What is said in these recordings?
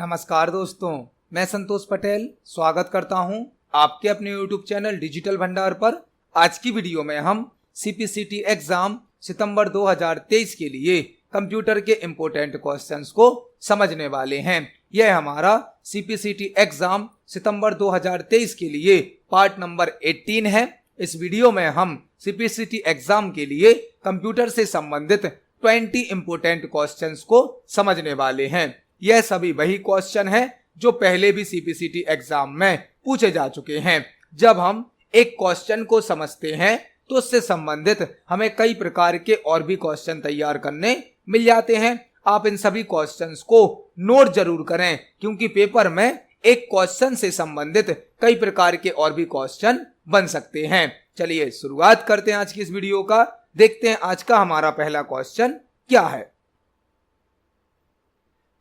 नमस्कार दोस्तों, मैं संतोष पटेल स्वागत करता हूं आपके अपने YouTube चैनल डिजिटल भंडार पर। आज की वीडियो में हम CPCT एग्जाम सितंबर 2023 के लिए कंप्यूटर के इम्पोर्टेंट क्वेश्चंस को समझने वाले हैं। यह हमारा CPCT एग्जाम सितंबर 2023 के लिए पार्ट नंबर 18 है। इस वीडियो में हम CPCT एग्जाम के लिए कंप्यूटर से संबंधित 20 इम्पोर्टेंट क्वेश्चंस को समझने वाले हैं। यह सभी वही क्वेश्चन हैं जो पहले भी CPCT एग्जाम में पूछे जा चुके हैं। जब हम एक क्वेश्चन को समझते हैं तो उससे संबंधित हमें कई प्रकार के और भी क्वेश्चन तैयार करने मिल जाते हैं। आप इन सभी क्वेश्चंस को नोट जरूर करें, क्योंकि पेपर में एक क्वेश्चन से संबंधित कई प्रकार के और भी क्वेश्चन बन सकते हैं। चलिए शुरुआत करते हैं आज की इस वीडियो का। देखते हैं आज का हमारा पहला क्वेश्चन क्या है।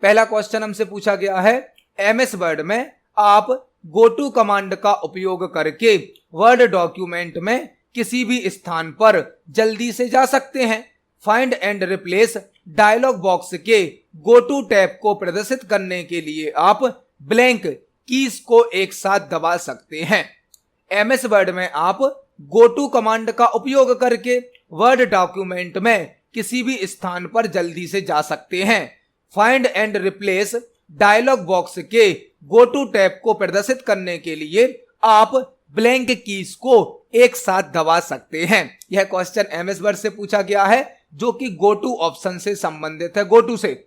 पहला क्वेश्चन हमसे पूछा गया है, MS वर्ड में आप गोटू कमांड का उपयोग करके वर्ड डॉक्यूमेंट में किसी भी स्थान पर जल्दी से जा सकते हैं। Find and replace dialog box के गोटू टैब को प्रदर्शित करने के लिए आप ब्लैंक कीज को एक साथ दबा सकते हैं। MS वर्ड में आप गोटू कमांड का उपयोग करके वर्ड डॉक्यूमेंट में किसी भी स्थान पर जल्दी से जा सकते हैं। Find and replace dialog box के गोटू टैब को प्रदर्शित करने के लिए आप ब्लैंक कीज को एक साथ दबा सकते हैं। यह क्वेश्चन MS वर्ड से पूछा गया है, जो कि गोटू ऑप्शन से संबंधित है। गोटू से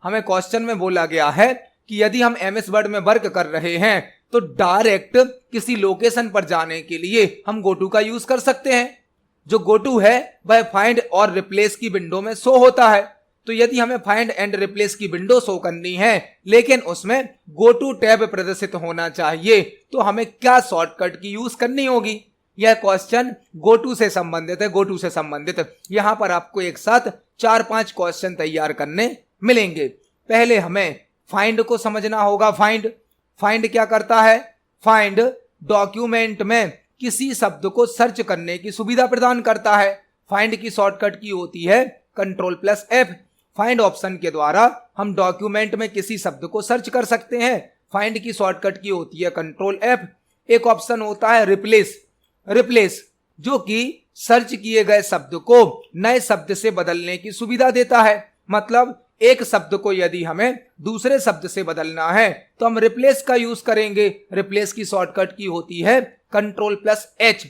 हमें क्वेश्चन में बोला गया है कि यदि हम MS वर्ड में वर्क कर रहे हैं तो डायरेक्ट किसी लोकेशन पर जाने के लिए हम गोटू का यूज कर सकते हैं। जो गोटू है वह फाइंड और रिप्लेस की विंडो में शो होता है। तो यदि हमें फाइंड एंड रिप्लेस की विंडो शो करनी है लेकिन उसमें गोटू टैब प्रदर्शित होना चाहिए, तो हमें क्या शॉर्टकट की यूज करनी होगी। यह क्वेश्चन गोटू से संबंधित है। गोटू से संबंधित यहां पर आपको एक साथ 4-5 क्वेश्चन तैयार करने मिलेंगे। पहले हमें फाइंड को समझना होगा। फाइंड क्या करता है? फाइंड डॉक्यूमेंट में किसी शब्द को सर्च करने की सुविधा प्रदान करता है। फाइंड की शॉर्टकट की होती है Ctrl+F। फाइंड ऑप्शन के द्वारा हम डॉक्यूमेंट में किसी शब्द को सर्च कर सकते हैं। फाइंड की शॉर्टकट की होती है Ctrl+F। एक ऑप्शन होता है रिप्लेस, जो कि सर्च किए गए शब्द को नए शब्द से बदलने की सुविधा देता है। मतलब एक शब्द को यदि हमें दूसरे शब्द से बदलना है तो हम रिप्लेस का यूज करेंगे। रिप्लेस की शॉर्टकट की होती है Ctrl+H।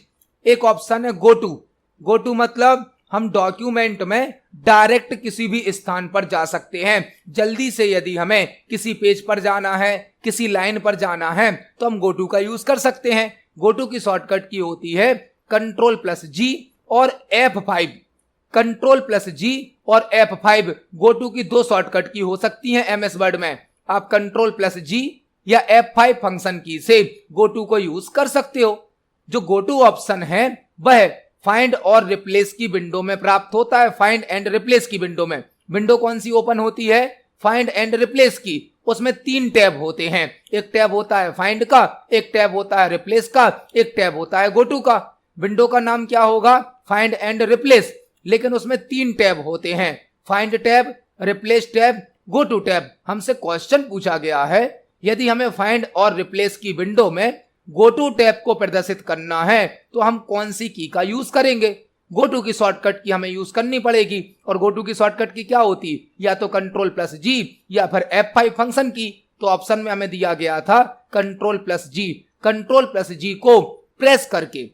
एक ऑप्शन है गोटू मतलब हम डॉक्यूमेंट में डायरेक्ट किसी भी स्थान पर जा सकते हैं। जल्दी से यदि हमें किसी पेज पर जाना है, किसी लाइन पर जाना है, तो हम गोटू का यूज कर सकते हैं। गोटू की शॉर्टकट की होती है Ctrl+G और F5। Ctrl+G और F5 गोटू की दो शॉर्टकट की हो सकती हैं MS वर्ड में। आप Ctrl+G या F5 फंक्शन की से गोटू को यूज कर सकते हो। जो गोटू ऑप्शन है वह फाइंड और रिप्लेस की विंडो में प्राप्त होता है। फाइंड एंड रिप्लेस की विंडो में विंडो कौन सी ओपन होती है? फाइंड एंड रिप्लेस की। उसमें 3 टैब होते हैं। एक टैब होता है फाइंड का, एक टैब होता है रिप्लेस का, एक टैब होता है गोटू का। विंडो का नाम क्या होगा? फाइंड एंड रिप्लेस, लेकिन उसमें 3 टैब होते हैं। Find tab, replace tab, gotu tab. हमसे क्वेश्चन पूछा गया है, यदि हमें फाइंड और रिप्लेस की विंडो में गोटू टैब को प्रदर्शित करना है तो हम कौन सी की का यूज करेंगे? गोटू की शॉर्टकट की हमें यूज करनी पड़ेगी। और गोटू की शॉर्टकट की क्या होती? या तो Ctrl+G या फिर F5 फंक्शन की। तो ऑप्शन में हमें दिया गया था Ctrl+G। Ctrl+G को प्रेस करके,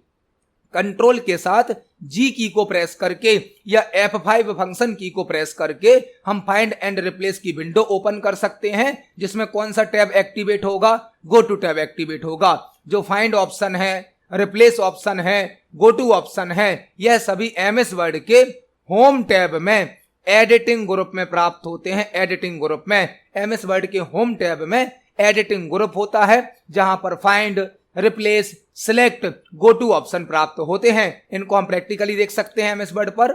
कंट्रोल के साथ G की को प्रेस करके या F5 फंक्शन की को प्रेस करके हम फाइंड एंड रिप्लेस की विंडो ओपन कर सकते हैं, जिसमें कौन सा टैब एक्टिवेट होगा? गोटू टैब एक्टिवेट होगा। जो फाइंड ऑप्शन है, रिप्लेस ऑप्शन है, गोटू ऑप्शन है, यह सभी MS वर्ड के होम टैब में एडिटिंग ग्रुप में प्राप्त होते हैं। एडिटिंग ग्रुप में MS वर्ड के होम टैब में एडिटिंग ग्रुप होता है, जहां पर find, replace, select, gotu option प्राप्त होते हैं। इनको हम प्रैक्टिकली देख सकते हैं MS वर्ड पर।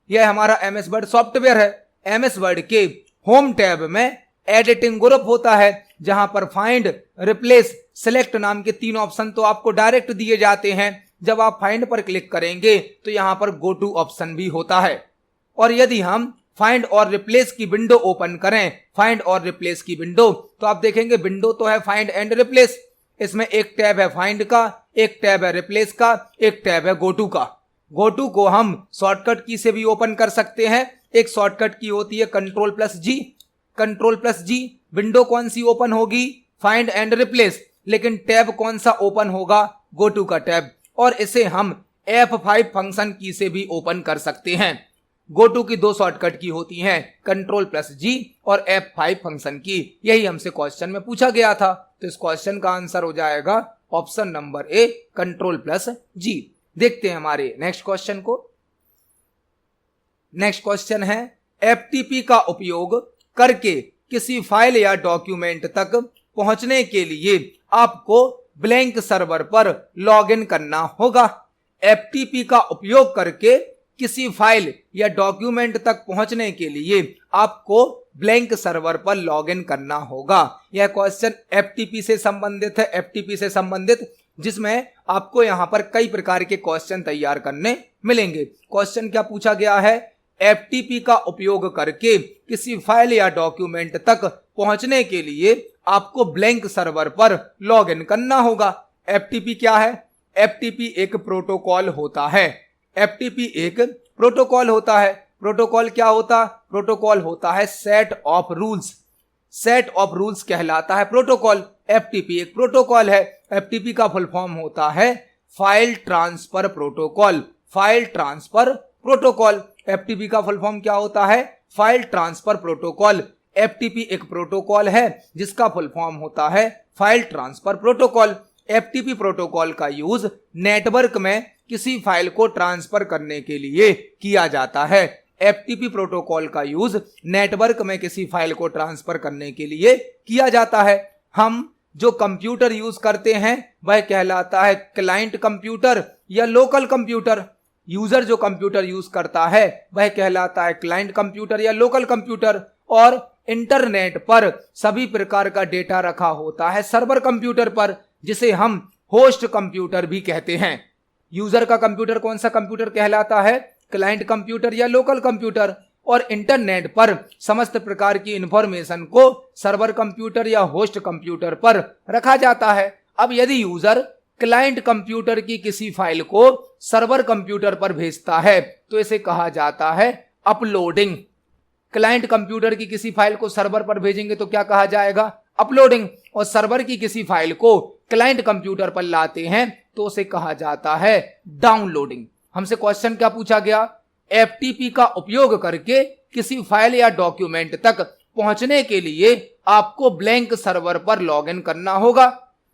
यह हमारा MS वर्ड सॉफ्टवेयर है। MS वर्ड के होम टैब में एडिटिंग ग्रुप होता है, जहां पर फाइंड, रिप्लेस, सिलेक्ट नाम के 3 ऑप्शन तो आपको डायरेक्ट दिए जाते हैं। जब आप फाइंड पर क्लिक करेंगे तो यहां पर गोटू ऑप्शन भी होता है। और यदि हम फाइंड और रिप्लेस की विंडो ओपन करें, फाइंड और रिप्लेस की विंडो, तो आप देखेंगे विंडो तो है फाइंड एंड रिप्लेस, इसमें एक टैब है फाइंड का, एक टैब है रिप्लेस का, एक टैब है गोटू का। गोटू को हम शॉर्टकट की से भी ओपन कर सकते हैं, एक शॉर्टकट की होती है कंट्रोल प्लस जी, कंट्रोल प्लस जी। विंडो कौन सी ओपन होगी, फाइंड एंड रिप्लेस, लेकिन टैब कौन सा ओपन होगा, गोटू का टैब, और इसे हम F5 फंक्शन की से भी ओपन कर सकते हैं। गोटू की दो शॉर्टकट की होती हैं, कंट्रोल प्लस जी और F5 फंक्शन की, यही हमसे क्वेश्चन में पूछा गया था। तो इस क्वेश्चन का आंसर हो जाएगा option number A, control plus G. देखते हैं हमारे नेक्स्ट क्वेश्चन को। नेक्स्ट क्वेश्चन है, एफटीपी का उपयोग करके किसी फाइल या डॉक्यूमेंट तक पहुंचने के लिए आपको ब्लैंक सर्वर पर लॉगिन करना होगा। एफटीपी का उपयोग करके किसी फाइल या डॉक्यूमेंट तक पहुंचने के लिए आपको ब्लैंक सर्वर पर लॉगिन करना होगा। यह क्वेश्चन एफटीपी से संबंधित है, एफटीपी से संबंधित, जिसमें आपको यहां पर कई प्रकार के क्वेश्चन तैयार करने मिलेंगे। क्वेश्चन क्या पूछा गया है, एफटीपी का उपयोग करके किसी फाइल या डॉक्यूमेंट तक पहुंचने के लिए आपको ब्लैंक सर्वर पर लॉगिन करना होगा। एफटीपी क्या है, एफटीपी एक प्रोटोकॉल होता है, एफटीपी एक प्रोटोकॉल होता है। प्रोटोकॉल क्या होता, प्रोटोकॉल होता है set of rules, set of rules कहलाता है प्रोटोकॉल। एफटीपी एक प्रोटोकॉल है। एफटीपी का फुल फॉर्म होता है file transfer protocol, file transfer protocol. FTP का फुल फॉर्म क्या होता है, फाइल ट्रांसफर प्रोटोकॉल। एफटीपी एक प्रोटोकॉल है जिसका फुल फॉर्म होता है file transfer protocol. FTP protocol का यूज नेटवर्क में किसी फाइल को ट्रांसफर करने के लिए किया जाता है। एफटीपी प्रोटोकॉल का यूज नेटवर्क में किसी फाइल को ट्रांसफर करने के लिए किया जाता है। हम जो कंप्यूटर यूज करते हैं वह कहलाता है क्लाइंट कंप्यूटर या लोकल कंप्यूटर। यूजर जो कंप्यूटर यूज करता है वह कहलाता है क्लाइंट कंप्यूटर या लोकल कंप्यूटर। और इंटरनेट पर सभी प्रकार का डेटा रखा होता है सर्वर कंप्यूटर पर, जिसे हम होस्ट कंप्यूटर भी कहते हैं। यूजर का कंप्यूटर कौन सा कंप्यूटर कहलाता है, क्लाइंट कंप्यूटर या लोकल कंप्यूटर। और इंटरनेट पर समस्त प्रकार की इंफॉर्मेशन को सर्वर कंप्यूटर या होस्ट कंप्यूटर पर रखा जाता है। अब यदि यूजर क्लाइंट कंप्यूटर की किसी फाइल को सर्वर कंप्यूटर पर भेजता है तो इसे कहा जाता है अपलोडिंग। क्लाइंट कंप्यूटर की किसी फाइल को सर्वर पर भेजेंगे तो क्या कहा जाएगा, अपलोडिंग। और सर्वर की किसी फाइल को क्लाइंट कंप्यूटर पर लाते हैं तो उसे कहा जाता है डाउनलोडिंग। हमसे क्वेश्चन क्या पूछा गया, एफटीपी का उपयोग करके किसी फाइल या डॉक्यूमेंट तक पहुंचने के लिए आपको ब्लैंक सर्वर पर लॉगिन करना होगा।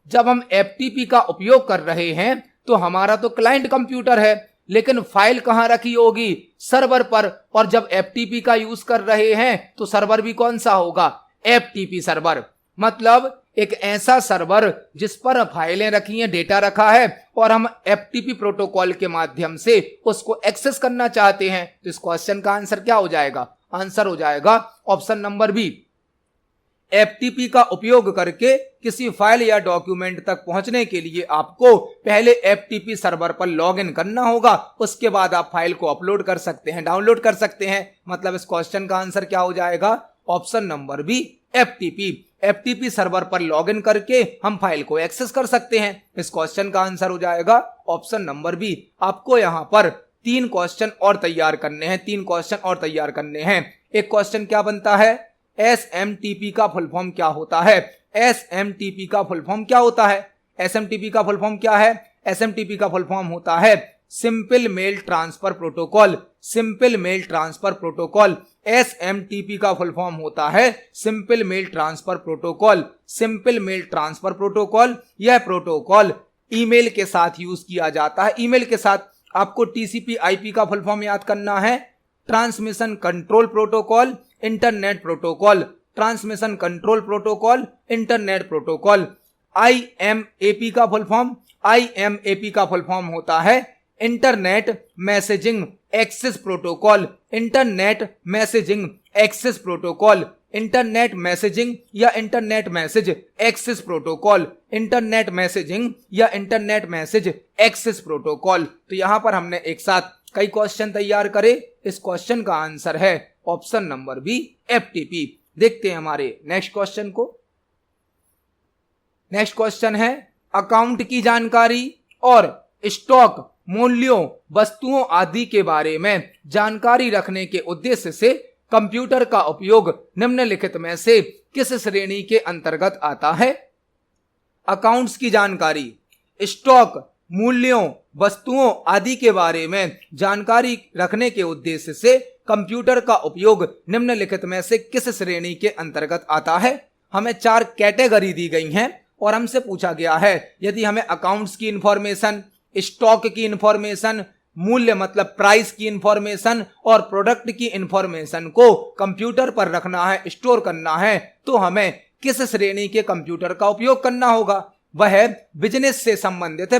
जब हम एफटीपी का उपयोग कर रहे हैं तो हमारा तो क्लाइंट कंप्यूटर है, लेकिन फाइल कहां रखी होगी, सर्वर पर। और जब एफटीपी का यूज कर रहे हैं तो सर्वर भी कौन सा होगा, एफटीपी सर्वर। मतलब एक ऐसा सर्वर जिस पर फाइलें रखी हैं, डेटा रखा है, और हम एफटीपी प्रोटोकॉल के माध्यम से उसको एक्सेस करना चाहते हैं। तो इस क्वेश्चन का आंसर क्या हो जाएगा, आंसर हो जाएगा ऑप्शन नंबर बी। एफटीपी का उपयोग करके किसी फाइल या डॉक्यूमेंट तक पहुंचने के लिए आपको पहले एफटीपी सर्वर पर लॉगिन करना होगा, उसके बाद आप फाइल को अपलोड कर सकते हैं, डाउनलोड कर सकते हैं। मतलब इस क्वेश्चन का आंसर क्या हो जाएगा, option number B, FTP. FTP server पर लॉगिन करके हम फाइल को एक्सेस कर सकते हैं। इस क्वेश्चन का आंसर हो जाएगा ऑप्शन नंबर बी। आपको यहां पर 3 क्वेश्चन और तैयार करने हैं, 3 क्वेश्चन और तैयार करने हैं। एक क्वेश्चन क्या बनता है, एसएमटीपी का फुल फॉर्म क्या होता है, एसएमटीपी का फुल फॉर्म क्या होता है। एसएमटीपी का फुल फॉर्म क्या है, एसएमटीपी का फुल फॉर्म होता है simple mail transfer protocol, simple mail transfer protocol. SMTP का फुल फॉर्म होता है simple mail transfer protocol, simple mail transfer protocol. यह प्रोटोकॉल ईमेल के साथ यूज किया जाता है, ईमेल के साथ। आपको टीसीपी आईपी का फुल फॉर्म याद करना है, transmission control protocol, internet protocol, transmission control protocol, internet protocol. IMAP का फुल फॉर्म, आईएमएपी का फुल फॉर्म होता है internet messaging access protocol, internet messaging access protocol, internet messaging या internet message access protocol, internet messaging या internet message access protocol. तो यहां पर हमने एक साथ कई क्वेश्चन तैयार करे, इस क्वेश्चन का आंसर है ऑप्शन नंबर बी एफटीपी। देखते हैं हमारे नेक्स्ट क्वेश्चन को। नेक्स्ट क्वेश्चन है अकाउंट की जानकारी और स्टॉक मूल्यों वस्तुओं आदि के बारे में जानकारी रखने के उद्देश्य से कंप्यूटर का उपयोग निम्नलिखित में से किस श्रेणी के अंतर्गत आता है? अकाउंट्स की जानकारी, स्टॉक मूल्यों वस्तुओं आदि के बारे में जानकारी रखने के उद्देश्य से कंप्यूटर का उपयोग निम्नलिखित में से किस श्रेणी के अंतर्गत आता है? हमें 4 कैटेगरी दी गई हैं और हमसे पूछा गया है यदि हमें अकाउंट्स की इंफॉर्मेशन, स्टॉक की इंफॉर्मेशन, मूल्य मतलब प्राइस की इंफॉर्मेशन और प्रोडक्ट की इंफॉर्मेशन को कंप्यूटर पर रखना है, स्टोर करना है, तो हमें किस श्रेणी के कंप्यूटर का उपयोग करना होगा? वह बिजनेस से संबंधित है।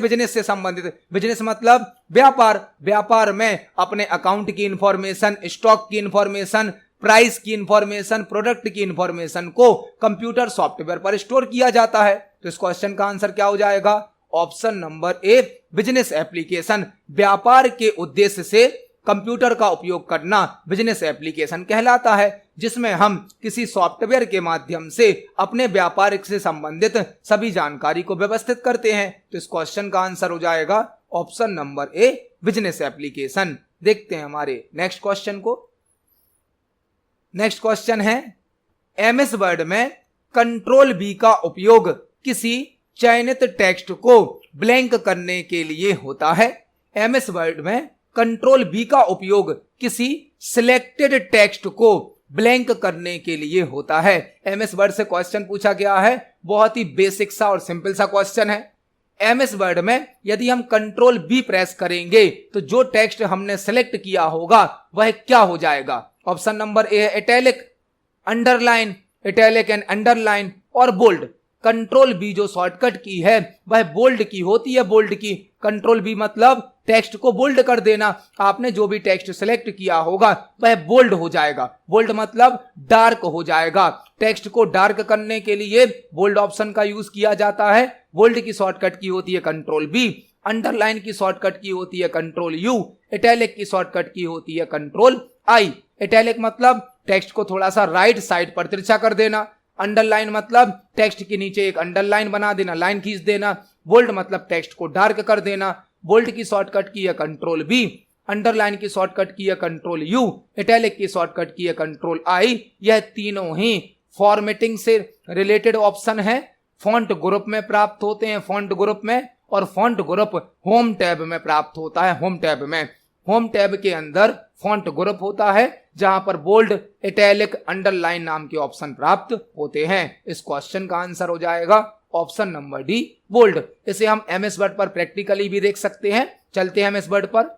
बिजनेस मतलब व्यापार में अपने अकाउंट की इंफॉर्मेशन, स्टॉक की इंफॉर्मेशन, प्राइस की इंफॉर्मेशन, प्रोडक्ट की इंफॉर्मेशन को कंप्यूटर सॉफ्टवेयर पर स्टोर किया जाता है। तो इस क्वेश्चन का आंसर क्या हो जाएगा? ऑप्शन नंबर ए बिजनेस एप्लीकेशन। व्यापार के उद्देश्य से कंप्यूटर का उपयोग करना बिजनेस एप्लीकेशन कहलाता है, जिसमें हम किसी सॉफ्टवेयर के माध्यम से अपने व्यापार से संबंधित सभी जानकारी को व्यवस्थित करते हैं। तो इस क्वेश्चन का आंसर हो जाएगा ऑप्शन नंबर ए बिजनेस एप्लीकेशन। देखते हैं हमारे नेक्स्ट क्वेश्चन को। नेक्स्ट क्वेश्चन है एमएस वर्ड में कंट्रोल बी का उपयोग किसी चयनित टेक्स्ट को ब्लैंक करने के लिए होता है। एमएस वर्ड में कंट्रोल बी का उपयोग किसी सिलेक्टेड टेक्स्ट को ब्लैंक करने के लिए होता है। एमएस वर्ड से क्वेश्चन पूछा गया है, बहुत ही बेसिक सा और सिंपल सा क्वेश्चन है। एमएस वर्ड में यदि हम कंट्रोल बी प्रेस करेंगे तो जो टेक्स्ट हमने सेलेक्ट किया होगा वह क्या हो जाएगा? ऑप्शन नंबर ए है italic, underline, italic and underline और बोल्ड। कंट्रोल बी जो शॉर्टकट की है वह बोल्ड की होती है, बोल्ड की। कंट्रोल बी मतलब टेक्स्ट को बोल्ड कर देना। आपने जो भी टेक्स्ट सेलेक्ट किया होगा वह बोल्ड हो जाएगा। बोल्ड मतलब डार्क हो जाएगा। टेक्स्ट को डार्क करने के लिए बोल्ड ऑप्शन का यूज किया जाता है। बोल्ड की शॉर्टकट की होती है कंट्रोल बी, अंडरलाइन की शॉर्टकट की होती है कंट्रोल यू, इटैलिक की शॉर्टकट की होती है कंट्रोल आई। इटैलिक मतलब टेक्स्ट को थोड़ा सा राइट साइड पर तिरछा कर देना। अंडरलाइन मतलब टेक्स्ट के नीचे एक अंडरलाइन बना देना, लाइन खींच देना। बोल्ड मतलब टेक्स्ट को डार्क कर देना। बोल्ड की शॉर्टकट की है कंट्रोल बी, अंडरलाइन की शॉर्टकट की है कंट्रोल यू, इटैलिक की शॉर्टकट की है कंट्रोल आई। यह तीनों ही फॉर्मेटिंग से रिलेटेड ऑप्शन है। फॉन्ट ग्रुप में प्राप्त होते हैं, फॉन्ट ग्रुप में, और फॉन्ट ग्रुप होम टैब में प्राप्त होता है। होम टैब के अंदर फॉन्ट ग्रुप होता है जहां पर बोल्ड, इटैलिक, अंडरलाइन नाम के ऑप्शन प्राप्त होते हैं। इस क्वेश्चन का आंसर हो जाएगा ऑप्शन नंबर डी बोल्ड। इसे हम एमएस वर्ड पर प्रैक्टिकली भी देख सकते हैं। चलते हैं एमएस वर्ड पर।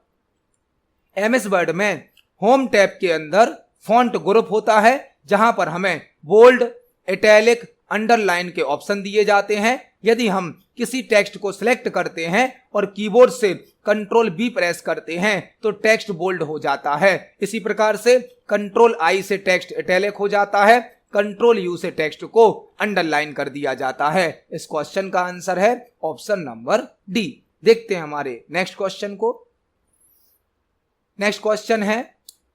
एमएस वर्ड में होम टैब के अंदर फॉन्ट ग्रुप होता है जहां पर हमें बोल्ड, इटैलिक, अंडरलाइन के ऑप्शन दिए जाते हैं। यदि हम किसी टेक्स्ट को सिलेक्ट करते हैं और कीबोर्ड से कंट्रोल बी प्रेस करते हैं तो टेक्स्ट बोल्ड हो जाता है। इसी प्रकार से कंट्रोल आई से टेक्स्ट इटैलिक हो जाता है, कंट्रोल यू से टेक्स्ट को अंडरलाइन कर दिया जाता है। इस क्वेश्चन का आंसर है ऑप्शन नंबर डी। देखते हैं हमारे नेक्स्ट क्वेश्चन को। नेक्स्ट क्वेश्चन है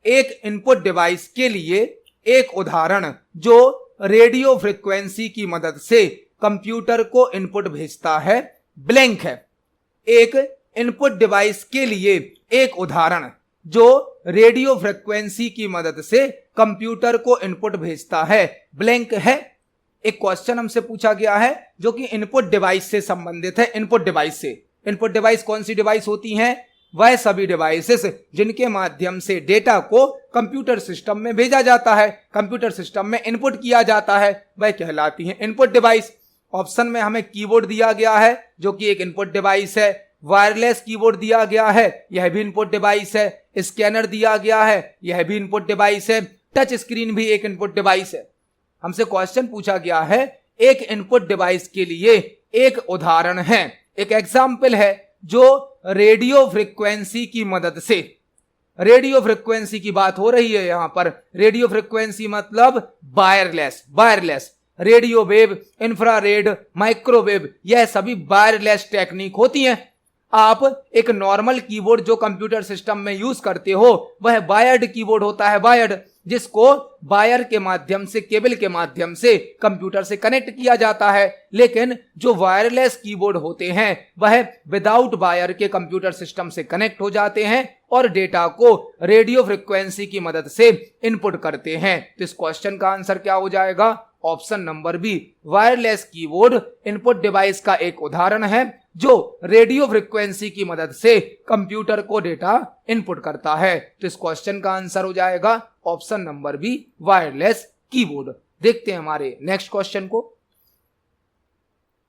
एक इनपुट डिवाइस के लिए एक उदाहरण जो रेडियो फ्रीक्वेंसी की मदद से कंप्यूटर को इनपुट भेजता है ब्लैंक है। एक इनपुट डिवाइस के लिए एक उदाहरण जो रेडियो फ्रीक्वेंसी की मदद से कंप्यूटर को इनपुट भेजता है ब्लैंक है। एक क्वेश्चन हमसे पूछा गया है जो कि इनपुट डिवाइस से संबंधित है। इनपुट डिवाइस कौन सी डिवाइस होती हैं? वह सभी डिवाइसेस जिनके माध्यम से डेटा को कंप्यूटर सिस्टम में भेजा जाता है, कंप्यूटर सिस्टम में इनपुट किया जाता है, वह कहलाती हैं इनपुट डिवाइस। ऑप्शन में हमें कीबोर्ड दिया गया है जो कि एक इनपुट डिवाइस है, वायरलेस कीबोर्ड दिया गया है, यह भी इनपुट डिवाइस है, स्कैनर दिया गया है, यह भी इनपुट डिवाइस है, टच स्क्रीन भी एक इनपुट डिवाइस है। हमसे क्वेश्चन पूछा गया है एक इनपुट डिवाइस के लिए एक उदाहरण है, एक एग्जाम्पल है जो रेडियो फ्रीक्वेंसी की मदद से, रेडियो फ्रीक्वेंसी की बात हो रही है यहां पर। रेडियो फ्रीक्वेंसी मतलब wireless, radio wave, infrared, microwave, यह सभी वायरलेस टेक्निक होती हैं। आप एक नॉर्मल कीबोर्ड जो कंप्यूटर सिस्टम में यूज करते हो वह वायर्ड कीबोर्ड होता है, वायर्ड, जिसको वायर के माध्यम से, केबल के माध्यम से कंप्यूटर से कनेक्ट किया जाता है। लेकिन जो वायरलेस कीबोर्ड होते हैं वह विदाउट वायर के कंप्यूटर सिस्टम से कनेक्ट हो जाते हैं और डेटा को रेडियो फ्रिक्वेंसी की मदद से इनपुट करते हैं। तो इस क्वेश्चन का आंसर क्या हो जाएगा? Option number B, wireless keyboard input device का एक उदाहरण है जो रेडियो फ्रिक्वेंसी की मदद से कंप्यूटर को डेटा इनपुट करता है। तो इस क्वेश्चन का आंसर हो जाएगा option number B, wireless keyboard. देखते हैं हमारे नेक्स्ट क्वेश्चन को।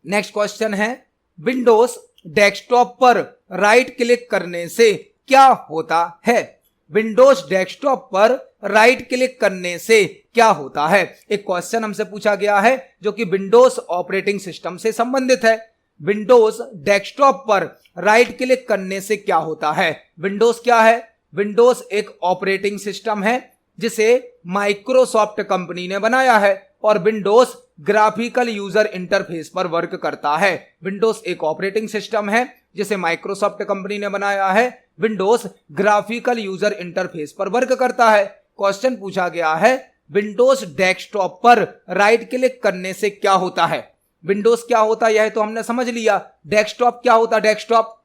नेक्स्ट क्वेश्चन है, विंडोज डेस्कटॉप पर राइट क्लिक करने से क्या होता है? विंडोज डेस्कटॉप पर राइट क्लिक करने से क्या होता है? एक क्वेश्चन हमसे पूछा गया है जो कि विंडोज ऑपरेटिंग सिस्टम से संबंधित है। विंडोज डेस्कटॉप पर राइट क्लिक करने से क्या होता है? विंडोज क्या है? विंडोज एक ऑपरेटिंग सिस्टम है जिसे माइक्रोसॉफ्ट कंपनी ने बनाया है और विंडोज ग्राफिकल यूजर इंटरफेस पर वर्क करता है। विंडोज एक ऑपरेटिंग सिस्टम है जिसे माइक्रोसॉफ्ट कंपनी ने बनाया है, विंडोज ग्राफिकल यूजर इंटरफेस पर वर्क करता है। क्वेश्चन पूछा गया है, विंडोज डेस्कटॉप पर राइट क्लिक करने से क्या होता है? विंडोज क्या होता है यह तो हमने समझ लिया। डेस्कटॉप क्या होता है? डेस्कटॉप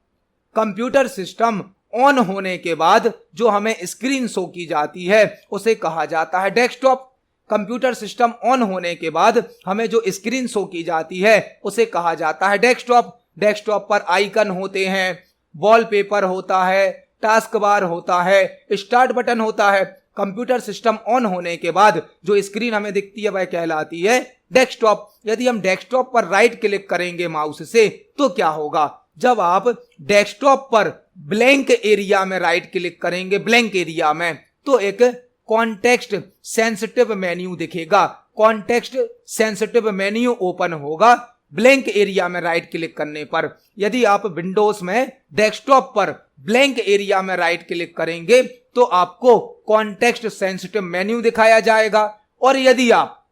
कंप्यूटर सिस्टम ऑन होने के बाद जो हमें स्क्रीन शो की जाती है उसे कहा जाता है डेस्कटॉप। कंप्यूटर सिस्टम ऑन होने के बाद हमें जो स्क्रीन शो की जाती है उसे कहा जाता है डेस्कटॉप। डेस्कटॉप पर आइकन होते हैं, वॉलपेपर होता है, टास्क बार होता है, स्टार्ट बटन होता है। कंप्यूटर सिस्टम ऑन होने के बाद जो स्क्रीन हमें दिखती है वह कहलाती है डेस्कटॉप। यदि हम डेस्कटॉप पर राइट क्लिक करेंगे माउस से तो क्या होगा? जब आप डेस्कटॉप पर ब्लैंक एरिया में राइट क्लिक करेंगे, ब्लैंक एरिया में, तो एक कॉन्टेक्स्ट सेंसिटिव मेन्यू दिखेगा। कॉन्टेक्स्ट सेंसिटिव मेन्यू ओपन होगा ब्लैंक एरिया में राइट क्लिक करने पर। यदि आप विंडोज में डेस्कटॉप पर ब्लैंक एरिया में राइट क्लिक करेंगे तो आपको कॉन्टेक्स्ट सेंसिटिव मेन्यू दिखाया जाएगा। और यदि आप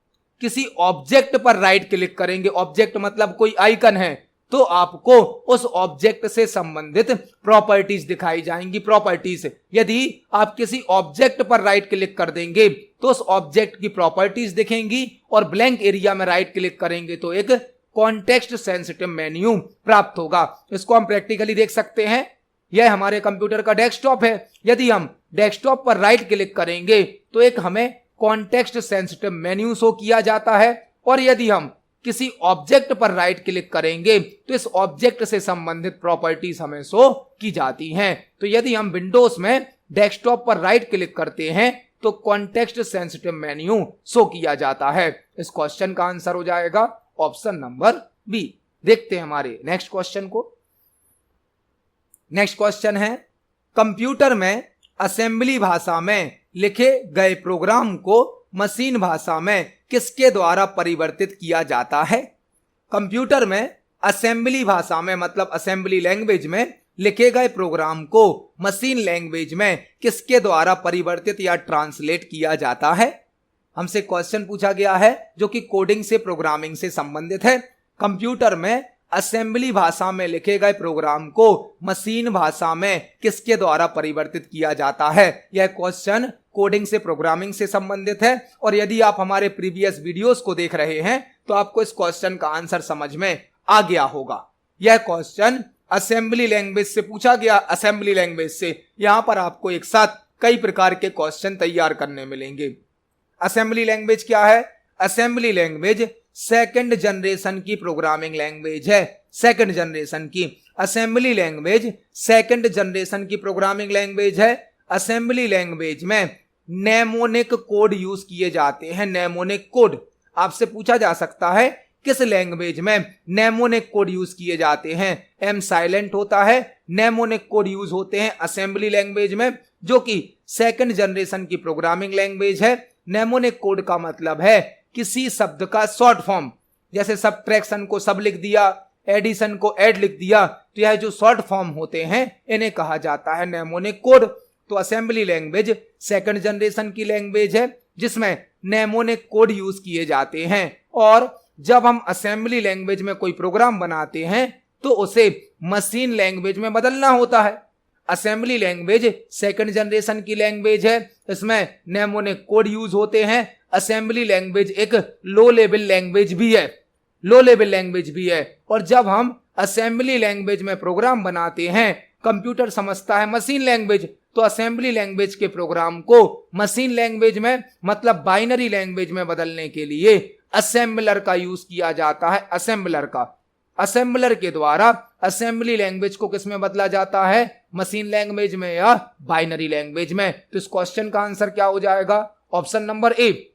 किसी ऑब्जेक्ट पर राइट क्लिक करेंगे, ऑब्जेक्ट मतलब कोई आइकन है, तो आपको उस ऑब्जेक्ट से संबंधित प्रॉपर्टीज दिखाई जाएंगी, प्रॉपर्टीज। यदि आप किसी ऑब्जेक्ट पर राइट क्लिक कर देंगे तो उस ऑब्जेक्ट की प्रॉपर्टीज दिखेंगी और ब्लैंक एरिया में राइट क्लिक करेंगे तो एक कॉन्टेक्स्ट सेंसिटिव मेन्यू प्राप्त होगा। इसको हम प्रैक्टिकली देख सकते हैं। यह हमारे कंप्यूटर का डेस्कटॉप है। यदि हम डेस्कटॉप पर राइट क्लिक करेंगे तो एक हमें कॉन्टेक्स्ट सेंसिटिव मेन्यू शो किया जाता है और यदि हम किसी ऑब्जेक्ट पर राइट क्लिक करेंगे तो इस ऑब्जेक्ट से संबंधित प्रॉपर्टीज हमें शो की जाती हैं। तो यदि हम विंडोज में डेस्कटॉप पर राइट क्लिक करते हैं तो कॉन्टेक्स्ट सेंसिटिव मेन्यू शो किया जाता है। इस क्वेश्चन का आंसर हो जाएगा ऑप्शन नंबर बी। देखते हैं हमारे नेक्स्ट क्वेश्चन को। नेक्स्ट क्वेश्चन है, कंप्यूटर में असेंबली भाषा में लिखे गए प्रोग्राम को मशीन भाषा में किसके द्वारा परिवर्तित किया जाता है? कंप्यूटर में असेंबली भाषा में मतलब असेंबली लैंग्वेज में लिखे गए प्रोग्राम को मशीन लैंग्वेज में किसके द्वारा परिवर्तित या ट्रांसलेट किया जाता है? हमसे क्वेश्चन पूछा गया है जो कि कोडिंग से, प्रोग्रामिंग से संबंधित है। कंप्यूटर में असेंबली भाषा में लिखे गए प्रोग्राम को मशीन भाषा में किसके द्वारा परिवर्तित किया जाता है? यह क्वेश्चन कोडिंग से, प्रोग्रामिंग से संबंधित है और यदि आप हमारे प्रीवियस वीडियोस को देख रहे हैं तो आपको इस क्वेश्चन का आंसर समझ में आ गया होगा। यह क्वेश्चन असेंबली लैंग्वेज से पूछा गया, असेंबली लैंग्वेज से। यहां पर आपको एक साथ कई प्रकार के क्वेश्चन तैयार करने मिलेंगे। असेंबली लैंग्वेज क्या है? असेंबली लैंग्वेज सेकंड जनरेशन की प्रोग्रामिंग लैंग्वेज है। सेकंड जनरेशन की असेंबली लैंग्वेज सेकंड जनरेशन की प्रोग्रामिंग लैंग्वेज है। असेंबली लैंग्वेज में नेमोनिक कोड यूज किए जाते हैं। नेमोनिक कोड आपसे पूछा जा सकता है किस लैंग्वेज में नेमोनिक कोड यूज किए जाते हैं? एम साइलेंट होता है, नेमोनिक कोड यूज होते हैं असेंबली लैंग्वेज में, जो कि सेकंड जनरेशन की प्रोग्रामिंग लैंग्वेज है। नेमोनिक कोड का मतलब है किसी शब्द का शॉर्ट फॉर्म, जैसे सब्ट्रैक्शन को सब लिख दिया, एडिशन को ऐड लिख दिया, तो यह जो शॉर्ट फॉर्म होते हैं इन्हें कहा जाता है नेमोनिक कोड। तो असेंबली लैंग्वेज सेकंड जनरेशन की लैंग्वेज है जिसमें नेमोनिक कोड यूज किए जाते हैं। और जब हम असेंबली लैंग्वेज में कोई प्रोग्राम बनाते हैं तो उसे मशीन लैंग्वेज में बदलना होता है। असेंबली लैंग्वेज सेकंड जनरेशन की लैंग्वेज है, इसमें नेमोनिक कोड यूज होते हैं। असेंबली लैंग्वेज एक लो लेवल लैंग्वेज भी है, लो लेवल लैंग्वेज भी है। और जब हम असेंबली लैंग्वेज में प्रोग्राम बनाते हैं, कंप्यूटर समझता है मशीन लैंग्वेज, तो असेंबली लैंग्वेज के प्रोग्राम को मशीन लैंग्वेज में मतलब बाइनरी लैंग्वेज में बदलने के लिए असेंबलर का यूज किया जाता है। असेंबलर का, असेंबलर के द्वारा असेंबली लैंग्वेज को किस में बदला जाता है, मशीन लैंग्वेज में या बाइनरी लैंग्वेज में। तो इस क्वेश्चन का आंसर क्या हो जाएगा, ऑप्शन नंबर ए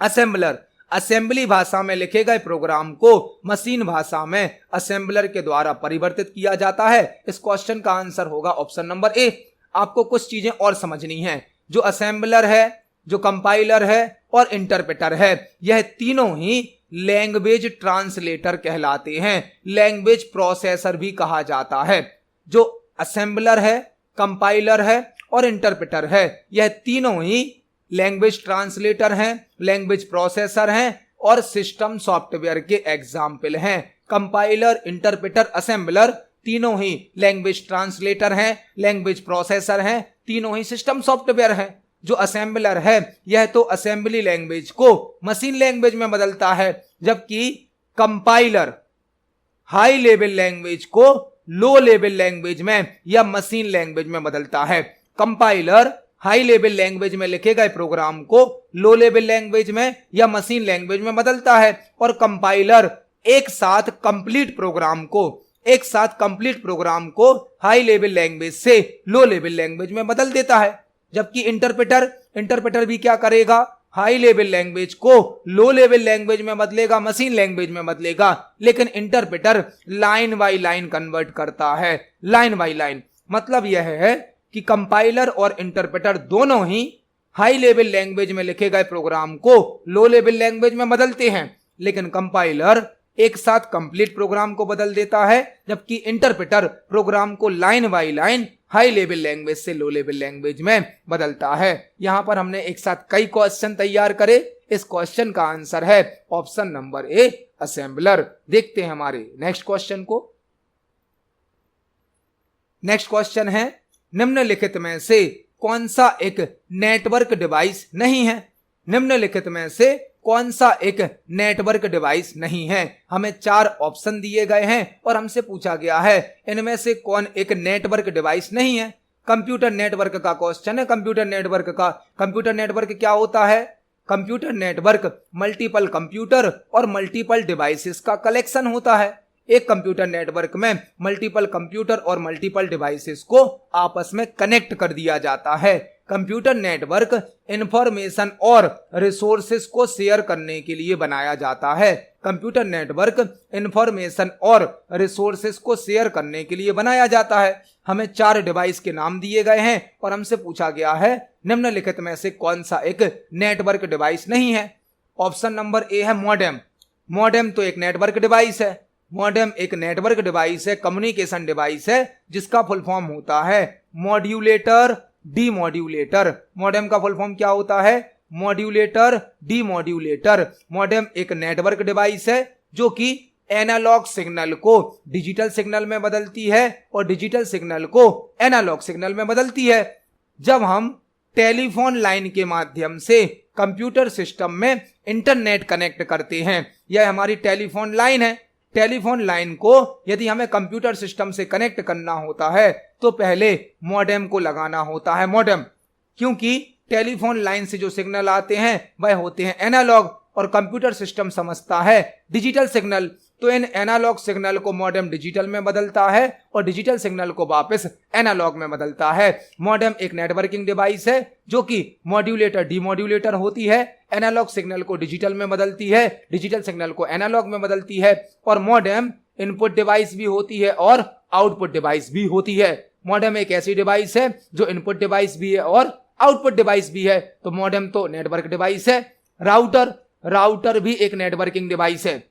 असेंबलर। असेंबली भाषा में लिखे गए प्रोग्राम को मशीन भाषा में असेंबलर के द्वारा परिवर्तित किया जाता है। इस क्वेश्चन का आंसर होगा ऑप्शन नंबर ए। आपको कुछ चीजें और समझनी है। जो असेंबलर है, जो कंपाइलर है और इंटरप्रेटर है, यह तीनों ही लैंग्वेज ट्रांसलेटर कहलाते हैं, लैंग्वेज प्रोसेसर भी कहा जाता है। जो असेंबलर है, कंपाइलर है और इंटरप्रेटर है, यह तीनों ही लैंग्वेज ट्रांसलेटर हैं, लैंग्वेज प्रोसेसर हैं और सिस्टम सॉफ्टवेयर के एग्जाम्पल हैं। कंपाइलर, इंटरप्रेटर, असेंबलर तीनों ही लैंग्वेज ट्रांसलेटर हैं, लैंग्वेज प्रोसेसर हैं, तीनों ही सिस्टम सॉफ्टवेयर हैं। जो असेंबलर है यह तो असेंबली लैंग्वेज को मशीन लैंग्वेज में बदलता है, जबकि कंपाइलर हाई लेवल लैंग्वेज को लो लेवल लैंग्वेज में या मशीन लैंग्वेज में बदलता है। कंपाइलर हाई लेवल लैंग्वेज में लिखे गए प्रोग्राम को लो लेवल लैंग्वेज में या मशीन लैंग्वेज में बदलता है, और कंपाइलर एक साथ कंप्लीट प्रोग्राम को हाई लेवल लैंग्वेज से लो लेवल लैंग्वेज में बदल देता है। जबकि इंटरप्रेटर भी क्या करेगा, हाई लेवल लैंग्वेज को लो लेवल लैंग्वेज में बदलेगा, मशीन लैंग्वेज में बदलेगा, लेकिन interpreter line by line convert करता है। लाइन बाय लाइन मतलब यह है कि कंपाइलर और इंटरप्रेटर दोनों ही हाई लेवल लैंग्वेज में लिखे गए प्रोग्राम को लो लेवल लैंग्वेज में बदलते हैं, लेकिन कंपाइलर एक साथ कंप्लीट प्रोग्राम को बदल देता है, जबकि इंटरप्रेटर प्रोग्राम को line by line high level language से लो लेवल लैंग्वेज में बदलता है। यहां पर हमने एक साथ कई क्वेश्चन तैयार करे। इस क्वेश्चन का आंसर है ऑप्शन नंबर ए असेंबलर। देखते हैं हमारे नेक्स्ट क्वेश्चन को। नेक्स्ट क्वेश्चन है, निम्नलिखित में से कौन सा एक नेटवर्क डिवाइस नहीं है। निम्नलिखित में से कौन सा एक नेटवर्क डिवाइस नहीं है। हमें 4 ऑप्शन दिए गए हैं और हमसे पूछा गया है इनमें से कौन एक नेटवर्क डिवाइस नहीं है। कंप्यूटर नेटवर्क का क्वेश्चन है। कंप्यूटर नेटवर्क क्या होता है? कंप्यूटर नेटवर्क मल्टीपल कंप्यूटर और मल्टीपल डिवाइसेस का कलेक्शन होता है। एक कंप्यूटर नेटवर्क में मल्टीपल कंप्यूटर और मल्टीपल डिवाइसेस को आपस में कनेक्ट कर दिया जाता है। कंप्यूटर नेटवर्क इंफॉर्मेशन और रिसोर्सेज को शेयर करने के लिए बनाया जाता है। कंप्यूटर नेटवर्क इंफॉर्मेशन और रिसोर्सेज को शेयर करने के लिए बनाया जाता है। हमें 4 डिवाइस के नाम दिए गए हैं और हमसे पूछा गया है निम्नलिखित में से कौन सा एक नेटवर्क डिवाइस नहीं है। ऑप्शन नंबर ए है मॉडेम। मॉडेम तो एक नेटवर्क डिवाइस है। मॉडेम एक नेटवर्क डिवाइस है, कम्युनिकेशन डिवाइस है, जिसका फुल फॉर्म होता है मॉड्यूलेटर डीमॉड्यूलेटर। मॉडेम का फुल फॉर्म क्या होता है? Modulator demodulator. मॉडेम एक नेटवर्क डिवाइस है जो कि एनालॉग सिग्नल को डिजिटल सिग्नल में बदलती है और डिजिटल सिग्नल को एनालॉग सिग्नल में बदलती है। जब हम टेलीफोन लाइन के माध्यम से कंप्यूटर सिस्टम में इंटरनेट कनेक्ट करते हैं, यह हमारी टेलीफोन लाइन है। टेलीफोन लाइन को यदि हमें कंप्यूटर सिस्टम से कनेक्ट करना होता है तो पहले मॉडेम को लगाना होता है। मॉडेम, क्योंकि टेलीफोन लाइन से जो सिग्नल आते हैं वह होते हैं एनालॉग और कंप्यूटर सिस्टम समझता है डिजिटल सिग्नल, तो इन एनालॉग सिग्नल को मॉडेम डिजिटल में बदलता है और डिजिटल सिग्नल को वापस एनालॉग में बदलता है। मॉडेम एक नेटवर्किंग डिवाइस है जो कि मॉड्यूलेटर डीमॉड्यूलेटर होती है, एनालॉग सिग्नल को डिजिटल में बदलती है, डिजिटल सिग्नल को एनालॉग में बदलती है। और मॉडेम इनपुट डिवाइस भी होती है और आउटपुट डिवाइस भी होती है। मॉडेम एक ऐसी डिवाइस है जो इनपुट डिवाइस भी है और आउटपुट डिवाइस भी है, तो मॉडेम तो नेटवर्क डिवाइस है। राउटर भी एक नेटवर्किंग डिवाइस है।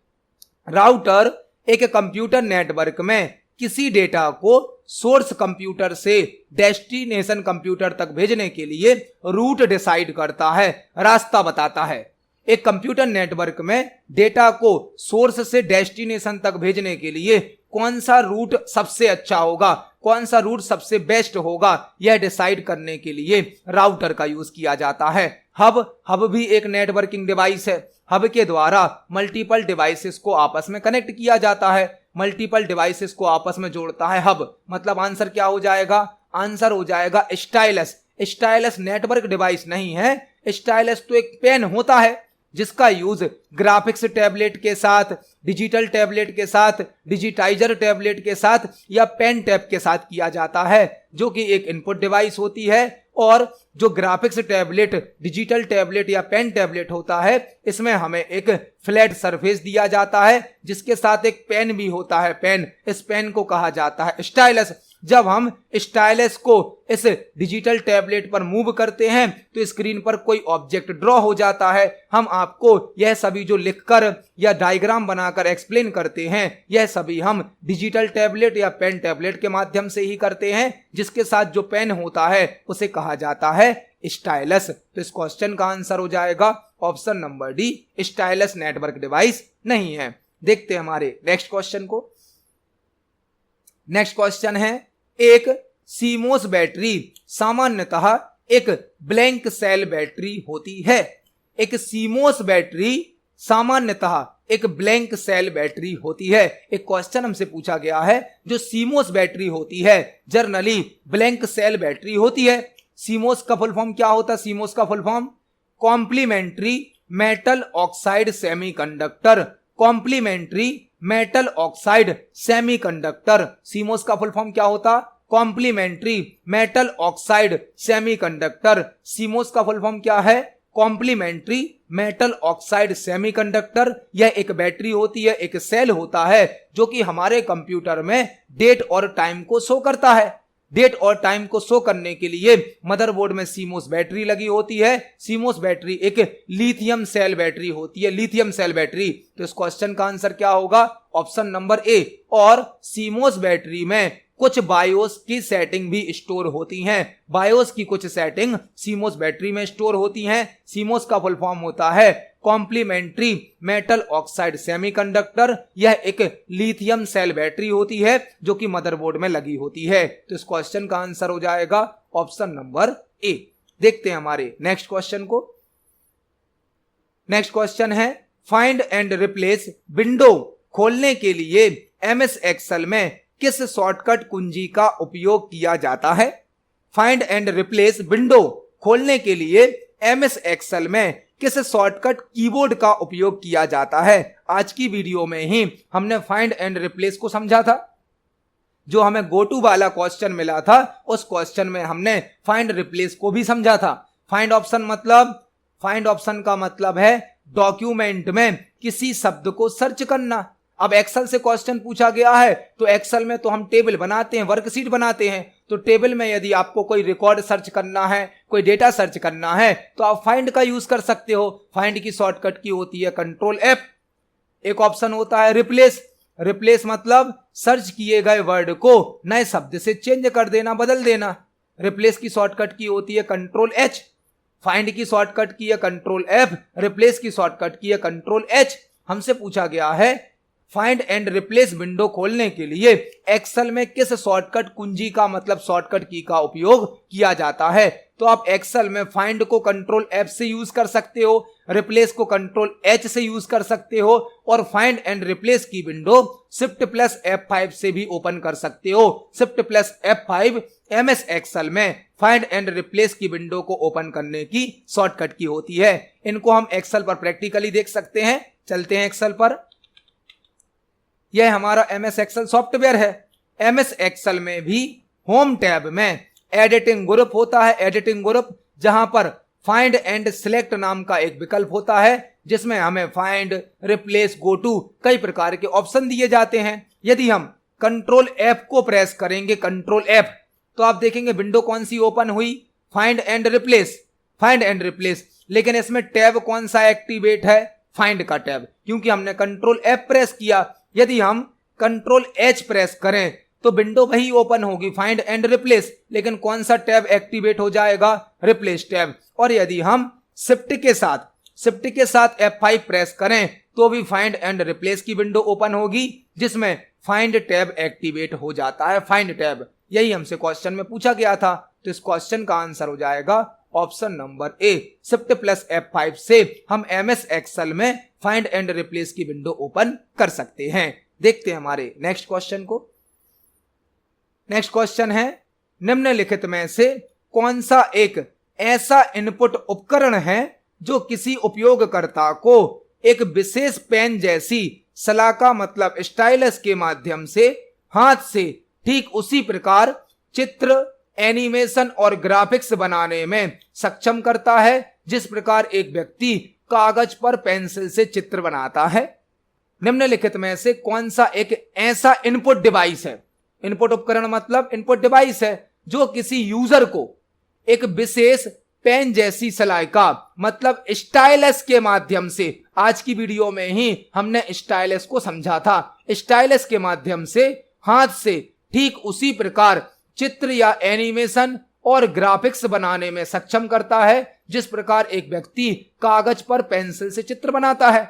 राउटर एक कंप्यूटर नेटवर्क में किसी डेटा को सोर्स कंप्यूटर से डेस्टिनेशन कंप्यूटर तक भेजने के लिए रूट डिसाइड करता है, रास्ता बताता है। एक कंप्यूटर नेटवर्क में डेटा को सोर्स से डेस्टिनेशन तक भेजने के लिए कौन सा रूट सबसे अच्छा होगा, कौन सा रूट सबसे बेस्ट होगा, यह डिसाइड करने के लिए राउटर का यूज किया जाता है। हब भी एक नेटवर्किंग डिवाइस है। हब के द्वारा मल्टीपल डिवाइसेस को आपस में कनेक्ट किया जाता है, मल्टीपल डिवाइसेस को आपस में जोड़ता है हब। मतलब आंसर क्या हो जाएगा? आंसर हो जाएगा स्टाइलस। स्टाइलस नेटवर्क डिवाइस नहीं है, स्टाइलस तो एक पेन होता है जिसका यूज ग्राफिक्स टैबलेट के साथ, डिजिटल टैबलेट के साथ, डिजिटाइजर टैबलेट के साथ या पेन टैब के साथ किया जाता है, जो कि एक इनपुट डिवाइस होती है। और जो ग्राफिक्स टैबलेट, डिजिटल टैबलेट या पेन टैबलेट होता है, इसमें हमें एक फ्लैट सरफेस दिया जाता है जिसके साथ एक पेन भी होता है, पेन। इस पेन को कहा जाता है स्टाइलस। जब हम स्टाइलस को इस डिजिटल टैबलेट पर मूव करते हैं तो स्क्रीन पर कोई ऑब्जेक्ट ड्रॉ हो जाता है। हम आपको यह सभी जो लिखकर या डायग्राम बनाकर एक्सप्लेन करते हैं, यह सभी हम डिजिटल टैबलेट या पेन टैबलेट के माध्यम से ही करते हैं, जिसके साथ जो पेन होता है उसे कहा जाता है स्टाइलस। तो इस क्वेश्चन का आंसर हो जाएगा option number D, stylus network device नहीं है। देखते हैं हमारे नेक्स्ट क्वेश्चन को। नेक्स्ट क्वेश्चन है, एक सीमोस बैटरी सामान्यतः एक ब्लैंक सेल बैटरी होती है। एक सीमोस बैटरी सामान्यतः एक ब्लैंक सेल बैटरी होती है। एक क्वेश्चन हमसे पूछा गया है, जो सीमोस बैटरी होती है जनरली ब्लैंक सेल बैटरी होती है। सीमोस का फुल फॉर्म क्या होता है? सीमोस का full form complementary metal oxide semiconductor. Complementary metal oxide semiconductor. CMOS का फुल फॉर्म क्या होता? Complementary metal oxide semiconductor. CMOS का फुल फॉर्म क्या है? Complementary metal oxide semiconductor. यह एक बैटरी होती है, एक सेल होता है जो कि हमारे कंप्यूटर में डेट और टाइम को शो करता है। डेट और टाइम को शो करने के लिए मदरबोर्ड में सीमोस बैटरी लगी होती है। सीमोस बैटरी एक लिथियम सेल बैटरी होती है, लिथियम सेल बैटरी। तो इस क्वेश्चन का आंसर क्या होगा? ऑप्शन नंबर ए। और सीमोस बैटरी में कुछ बायोस की सेटिंग भी स्टोर होती हैं। बायोस की कुछ सेटिंग सीमोस बैटरी में स्टोर होती हैं। सीमोस का फुल फॉर्म होता है कॉम्प्लीमेंट्री मेटल ऑक्साइड सेमीकंडक्टर। यह एक लिथियम सेल बैटरी होती है जो कि मदरबोर्ड में लगी होती है। तो इस क्वेश्चन का आंसर हो जाएगा ऑप्शन नंबर ए। देखते हैं हमारे नेक्स्ट क्वेश्चन को। नेक्स्ट क्वेश्चन है, फाइंड एंड रिप्लेस विंडो खोलने के लिए एमएस एक्सेल में किस शॉर्टकट कुंजी का उपयोग किया जाता है? फाइंड एंड रिप्लेस विंडो खोलने के लिए एमएस एक्सेल में किस शॉर्टकट कीबोर्ड का उपयोग किया जाता है? आज की वीडियो में ही हमने फाइंड एंड रिप्लेस को समझा था। जो हमें गो टू वाला क्वेश्चन मिला था, उस क्वेश्चन में हमने फाइंड रिप्लेस को भी समझा था। फाइंड ऑप्शन का मतलब है डॉक्यूमेंट में किसी शब्द को सर्च करना। अब एक्सेल से क्वेश्चन पूछा गया है तो एक्सेल में तो हम टेबल बनाते हैं, वर्कशीट बनाते हैं। तो टेबल में यदि आपको कोई रिकॉर्ड सर्च करना है, कोई डेटा सर्च करना है, तो आप फाइंड का यूज कर सकते हो। फाइंड की शॉर्टकट की होती है कंट्रोल एफ। एक ऑप्शन होता है रिप्लेस। रिप्लेस मतलब सर्च किए गए वर्ड को नए शब्द से चेंज कर देना, बदल देना। रिप्लेस की शॉर्टकट की होती है कंट्रोल एच। फाइंड की शॉर्टकट की है कंट्रोल एफ, रिप्लेस की शॉर्टकट की है कंट्रोल एच। हमसे पूछा गया है फाइंड एंड रिप्लेस विंडो खोलने के लिए एक्सेल में किस शॉर्टकट कुंजी का मतलब शॉर्टकट की का उपयोग किया जाता है। तो आप एक्सेल में फाइंड को कंट्रोल एफ से यूज कर सकते हो, रिप्लेस को कंट्रोल एच से यूज कर सकते हो, और फाइंड एंड रिप्लेस की विंडो शिफ्ट प्लस F5 से भी ओपन कर सकते हो। Shift plus F5 MS Excel में फाइंड एंड रिप्लेस की विंडो को ओपन करने की शॉर्टकट की होती है। इनको हम एक्सेल पर प्रैक्टिकली देख सकते हैं। चलते हैं एक्सेल पर। यह हमारा एमएस एक्सेल सॉफ्टवेयर है। एमएस एक्सेल में भी होम टैब में एडिटिंग ग्रुप होता है, एडिटिंग ग्रुप, जहां पर फाइंड एंड सिलेक्ट नाम का एक विकल्प होता है जिसमें हमें फाइंड, रिप्लेस, गो टू कई प्रकार के ऑप्शन दिए जाते हैं। यदि हम कंट्रोल एफ को प्रेस करेंगे, कंट्रोल एफ, तो आप देखेंगे विंडो कौन सी ओपन हुई? Find and replace, find and replace. लेकिन इसमें टैब कौन सा एक्टिवेट है? फाइंड का टैब, क्योंकि हमने कंट्रोल एफ प्रेस किया। यदि हम कंट्रोल एच प्रेस करें तो विंडो वही ओपन होगी, फाइंड एंड रिप्लेस, लेकिन कौन सा टैब एक्टिवेट हो जाएगा? Replace tab. और यदि हम शिफ्ट शिफ्ट के साथ F5 प्रेस करें तो भी फाइंड एंड रिप्लेस की विंडो ओपन होगी, जिसमें फाइंड टैब एक्टिवेट हो जाता है। फाइंड टैब, यही हमसे क्वेश्चन में पूछा गया था, तो इस क्वेश्चन का आंसर हो जाएगा ऑप्शन नंबर ए। शिफ्ट प्लस F5 से हम MS एक्सेल में फाइंड एंड रिप्लेस की विंडो ओपन कर सकते हैं। देखते हैं हमारे नेक्स्ट क्वेश्चन को। नेक्स्ट क्वेश्चन है, निम्नलिखित में से कौन सा एक ऐसा इनपुट उपकरण है जो किसी उपयोगकर्ता को एक विशेष पेन जैसी सलाका मतलब स्टाइलस के माध्यम से हाथ से ठीक उसी प्रकार चित्र, एनिमेशन और ग्राफिक्स बनाने में सक्षम करता है जिस प्रकार एक व्यक्ति कागज पर पेंसिल से चित्र बनाता है। निम्नलिखित में से कौन सा एक ऐसा इनपुट डिवाइस है, इनपुट उपकरण मतलब इनपुट डिवाइस है, जो किसी यूजर को एक विशेष पेन जैसी सलाइका मतलब स्टाइलस के माध्यम से, आज की वीडियो में ही हमने स्टाइलस को समझा था, स्टाइलस के माध्यम से हाथ से ठीक उसी प्रकार चित्र या एनिमेशन और ग्राफिक्स बनाने में सक्षम करता है जिस प्रकार एक व्यक्ति कागज पर पेंसिल से चित्र बनाता है।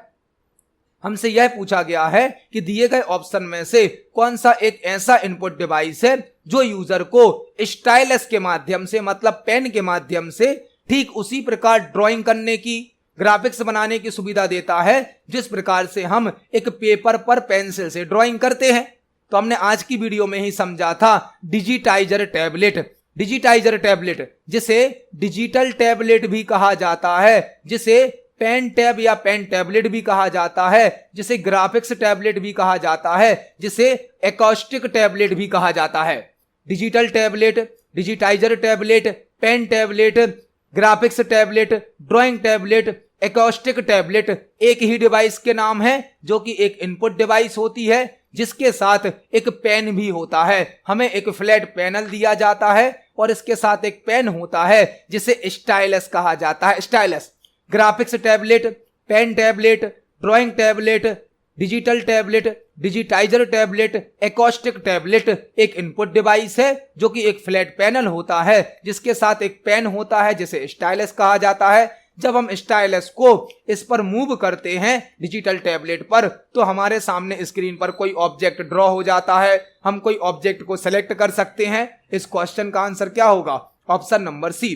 हमसे यह पूछा गया है कि दिए गए ऑप्शन में से कौन सा एक ऐसा इनपुट डिवाइस है जो यूजर को स्टाइलस के माध्यम से मतलब पेन के माध्यम से ठीक उसी प्रकार ड्राइंग करने की, ग्राफिक्स बनाने की सुविधा देता है जिस प्रकार से हम एक पेपर पर पेंसिल से ड्राइंग करते हैं। तो हमने आज की वीडियो में ही समझा था डिजिटाइजर टैबलेट। डिजिटाइजर टैबलेट जिसे डिजिटल टैबलेट भी कहा जाता है, जिसे पेन टैब या पेन टैबलेट भी कहा जाता है, जिसे ग्राफिक्स टैबलेट भी कहा जाता है, जिसे एकॉस्टिक टैबलेट भी कहा जाता है। Digital tablet, digitizer tablet, pen tablet, graphics tablet, drawing tablet, acoustic tablet एक ही डिवाइस के नाम है जो कि एक इनपुट डिवाइस होती है जिसके साथ एक पेन भी होता है। हमें एक फ्लैट पैनल दिया जाता है और इसके साथ एक पेन होता है जिसे स्टाइलस कहा जाता है। Stylus. Graphics tablet, pen tablet, drawing tablet, digital tablet, digitizer tablet, acoustic tablet एक इनपुट डिवाइस है जो कि एक फ्लैट पैनल होता है जिसके साथ एक पेन होता है जिसे स्टाइलस कहा जाता है। जब हम स्टाइलस को इस पर मूव करते हैं डिजिटल टैबलेट पर, तो हमारे सामने स्क्रीन पर कोई ऑब्जेक्ट ड्रॉ हो जाता है। हम कोई ऑब्जेक्ट को सेलेक्ट कर सकते हैं। इस क्वेश्चन का आंसर क्या होगा? Option number C.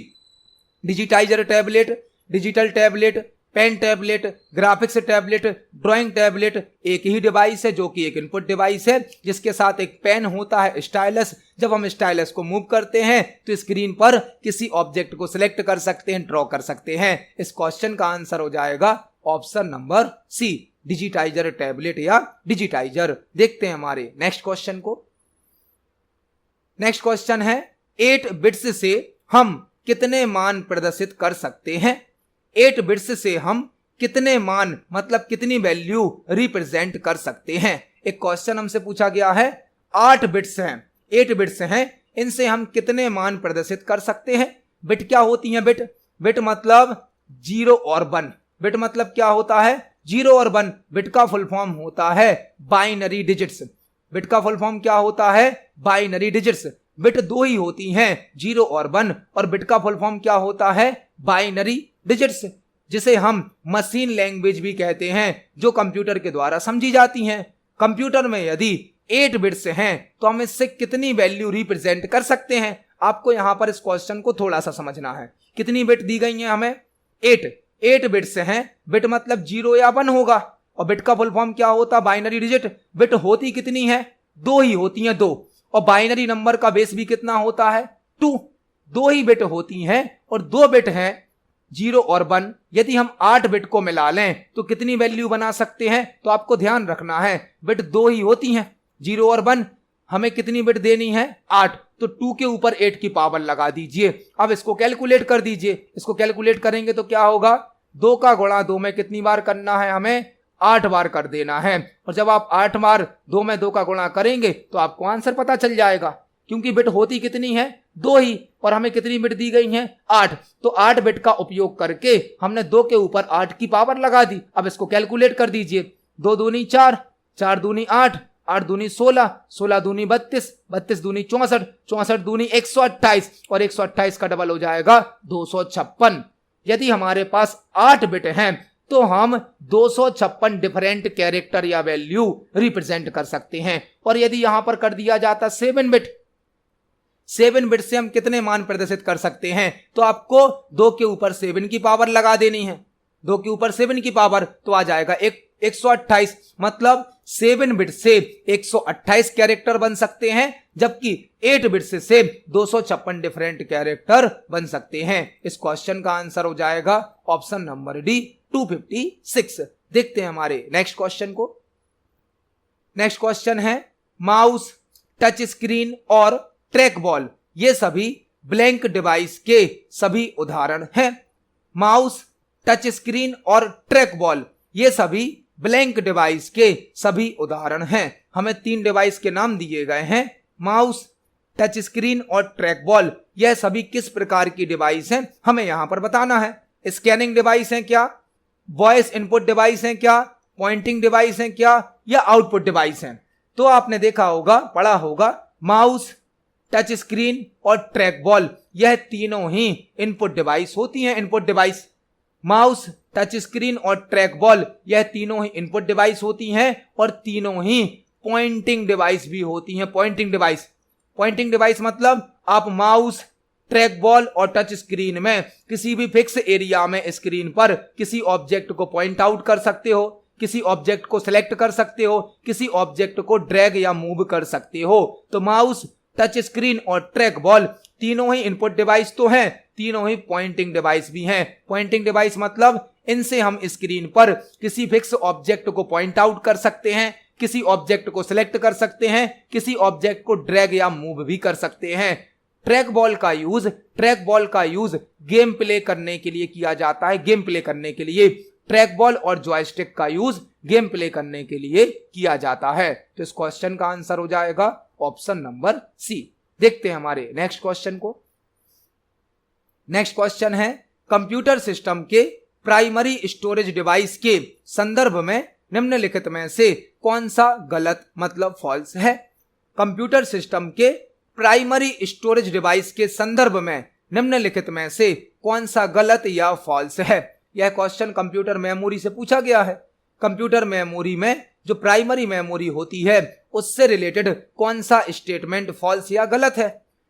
Digitizer tablet, digital tablet, pen tablet, graphics tablet, drawing tablet एक ही डिवाइस है जो कि एक इनपुट डिवाइस है जिसके साथ एक पेन होता है स्टाइलस। जब हम स्टाइलस को मूव करते हैं तो स्क्रीन पर किसी ऑब्जेक्ट को सिलेक्ट कर सकते हैं, ड्रॉ कर सकते हैं। इस क्वेश्चन का आंसर हो जाएगा option number C, digitizer tablet या डिजिटाइजर। देखते हैं हमारे नेक्स्ट क्वेश्चन को। नेक्स्ट क्वेश्चन है 8 बिट्स से हम कितने मान प्रदर्शित कर सकते हैं? 8 बिट्स से हम कितने मान मतलब कितनी वैल्यू रिप्रेजेंट कर सकते हैं? एक क्वेश्चन हमसे पूछा गया है, 8 बिट्स हैं, 8 बिट्स हैं, इनसे हम कितने मान प्रदर्शित कर सकते हैं? बिट क्या होती हैं? बिट, बिट मतलब 0 और 1। बिट मतलब क्या होता है? 0 और 1। बिट का फुल फॉर्म होता है बाइनरी डिजिट्स। बिट का फुल फॉर्म क्या होता है? Binary digits. बिट 2 ही होती हैं, 0 और 1, और बिट का फुल फॉर्म क्या होता है? बाइनरी डिजिट्स, जिसे हम मशीन लैंग्वेज भी कहते हैं, जो कंप्यूटर के द्वारा समझी जाती हैं। कंप्यूटर में यदि 8 बिट्स हैं तो हम इससे कितनी वैल्यू रिप्रेजेंट कर सकते हैं? आपको यहां पर इस क्वेश्चन को थोड़ा सा समझना है। कितनी बिट दी गई हैं हमें? 8 बिट्स हैं। बिट मतलब 0 या 1 होगा, और बिट का फुल फॉर्म क्या होता? Binary digit. बिट होती कितनी है? 2 ही होती हैं, 2। और बाइनरी नंबर का बेस भी कितना होता है? 2। 2 ही बिट होती हैं और 2 बिट हैं 0 और 1। यदि हम 8 बिट को मिला लें तो कितनी वैल्यू बना सकते हैं? तो आपको ध्यान रखना है, बिट 2 ही होती हैं, 0 और 1। हमें कितनी बिट देनी है? 8। तो 2 के ऊपर 8 की पावर लगा दीजिए। अब इसको कैलकुलेट कर दीजिए। इसको कैलकुलेट करेंगे तो क्या होगा? 2 का गुणा 2 में कितनी बार करना है? हमें 8 बार कर देना है। और जब आप 8 बार 2 में 2 का गुणा करेंगे तो आपको आंसर पता चल जाएगा, क्योंकि बिट होती कितनी है? 2 ही, और हमें कितनी बिट दी गई है? 8। तो 8 बिट का उपयोग करके हमने 2 के ऊपर 8 की पावर लगा दी। अब इसको कैलकुलेट कर दीजिए। 2 दूनी 4, 4 दूनी 8, 8 दूनी 16, 16 दूनी 32, 32 दूनी 64, 64 दूनी 128, और 128 का डबल हो जाएगा 256। यदि हमारे पास 8 बिट हैं तो हम 256 डिफरेंट कैरेक्टर या वैल्यू रिप्रेजेंट कर सकते हैं। और यदि यहां पर कर दिया जाता 7 बिट, 7 बिट से हम कितने मान प्रदर्शित कर सकते हैं? तो आपको 2 के ऊपर 7 की पावर लगा देनी है, 2 के ऊपर 7 की पावर, तो आ जाएगा 128। मतलब 7 बिट से 128 कैरेक्टर बन सकते हैं, जबकि 8 बिट से 256 डिफरेंट कैरेक्टर बन सकते हैं। इस क्वेश्चन का आंसर हो जाएगा ऑप्शन नंबर डी 256। देखते हैं हमारे नेक्स्ट क्वेश्चन को। नेक्स्ट क्वेश्चन है माउस, टच स्क्रीन और ट्रैक बॉल ये सभी ब्लैंक डिवाइस के सभी उदाहरण हैं। माउस, टच स्क्रीन और ट्रैक बॉल ये सभी ब्लैंक डिवाइस के सभी उदाहरण हैं। हमें 3 डिवाइस के नाम दिए गए हैं, माउस, टच स्क्रीन और ट्रैक बॉल। यह सभी किस प्रकार की डिवाइस हैं हमें यहां पर बताना है। स्कैनिंग डिवाइस हैं क्या, वॉइस इनपुट डिवाइस हैं क्या, पॉइंटिंग डिवाइस हैं क्या, या आउटपुट डिवाइस हैं? तो आपने देखा होगा, पढ़ा होगा, माउस, टच स्क्रीन और ट्रैक बॉल यह तीनों ही इनपुट डिवाइस होती हैं। Input device, mouse, touch screen और ट्रैक बॉल यह तीनों ही इनपुट डिवाइस होती हैं और तीनों ही पॉइंटिंग डिवाइस भी होती हैं। पॉइंटिंग डिवाइस, पॉइंटिंग डिवाइस मतलब आप माउस, ट्रैक बॉल और टच स्क्रीन में किसी भी फिक्स एरिया में स्क्रीन पर किसी ऑब्जेक्ट को पॉइंट आउट कर सकते हो, किसी ऑब्जेक्ट को सिलेक्ट कर सकते हो, किसी ऑब्जेक्ट को ड्रैग या मूव कर सकते हो। तो माउस, टच स्क्रीन और ट्रैक बॉल तीनों ही इनपुट डिवाइस तो हैं, तीनों ही पॉइंटिंग डिवाइस भी हैं। पॉइंटिंग डिवाइस मतलब इनसे हम स्क्रीन पर किसी फिक्स ऑब्जेक्ट को पॉइंट आउट कर सकते हैं, किसी ऑब्जेक्ट को सिलेक्ट कर सकते हैं, किसी ऑब्जेक्ट को ड्रैग या मूव भी कर सकते हैं। ट्रैक बॉल का यूज गेम प्ले करने के लिए किया जाता है। गेम प्ले करने के लिए ट्रैक बॉल और जॉयस्टिक का यूज गेम प्ले करने के लिए किया जाता है। तो इस क्वेश्चन का आंसर हो जाएगा ऑप्शन नंबर सी। देखते हैं हमारे नेक्स्ट क्वेश्चन को। नेक्स्ट क्वेश्चन है कंप्यूटर सिस्टम के प्राइमरी स्टोरेज डिवाइस के संदर्भ में निम्नलिखित में से कौन सा गलत मतलब फॉल्स है? कंप्यूटर सिस्टम के प्राइमरी स्टोरेज डिवाइस के संदर्भ में निम्नलिखित में से कौन सा गलत या फॉल्स है? यह क्वेश्चन कंप्यूटर मेमोरी से पूछा गया है। कंप्यूटर मेमोरी में जो प्राइमरी मेमोरी होती है उससे रिलेटेड कौन सा स्टेटमेंट फॉल्स या गलत है?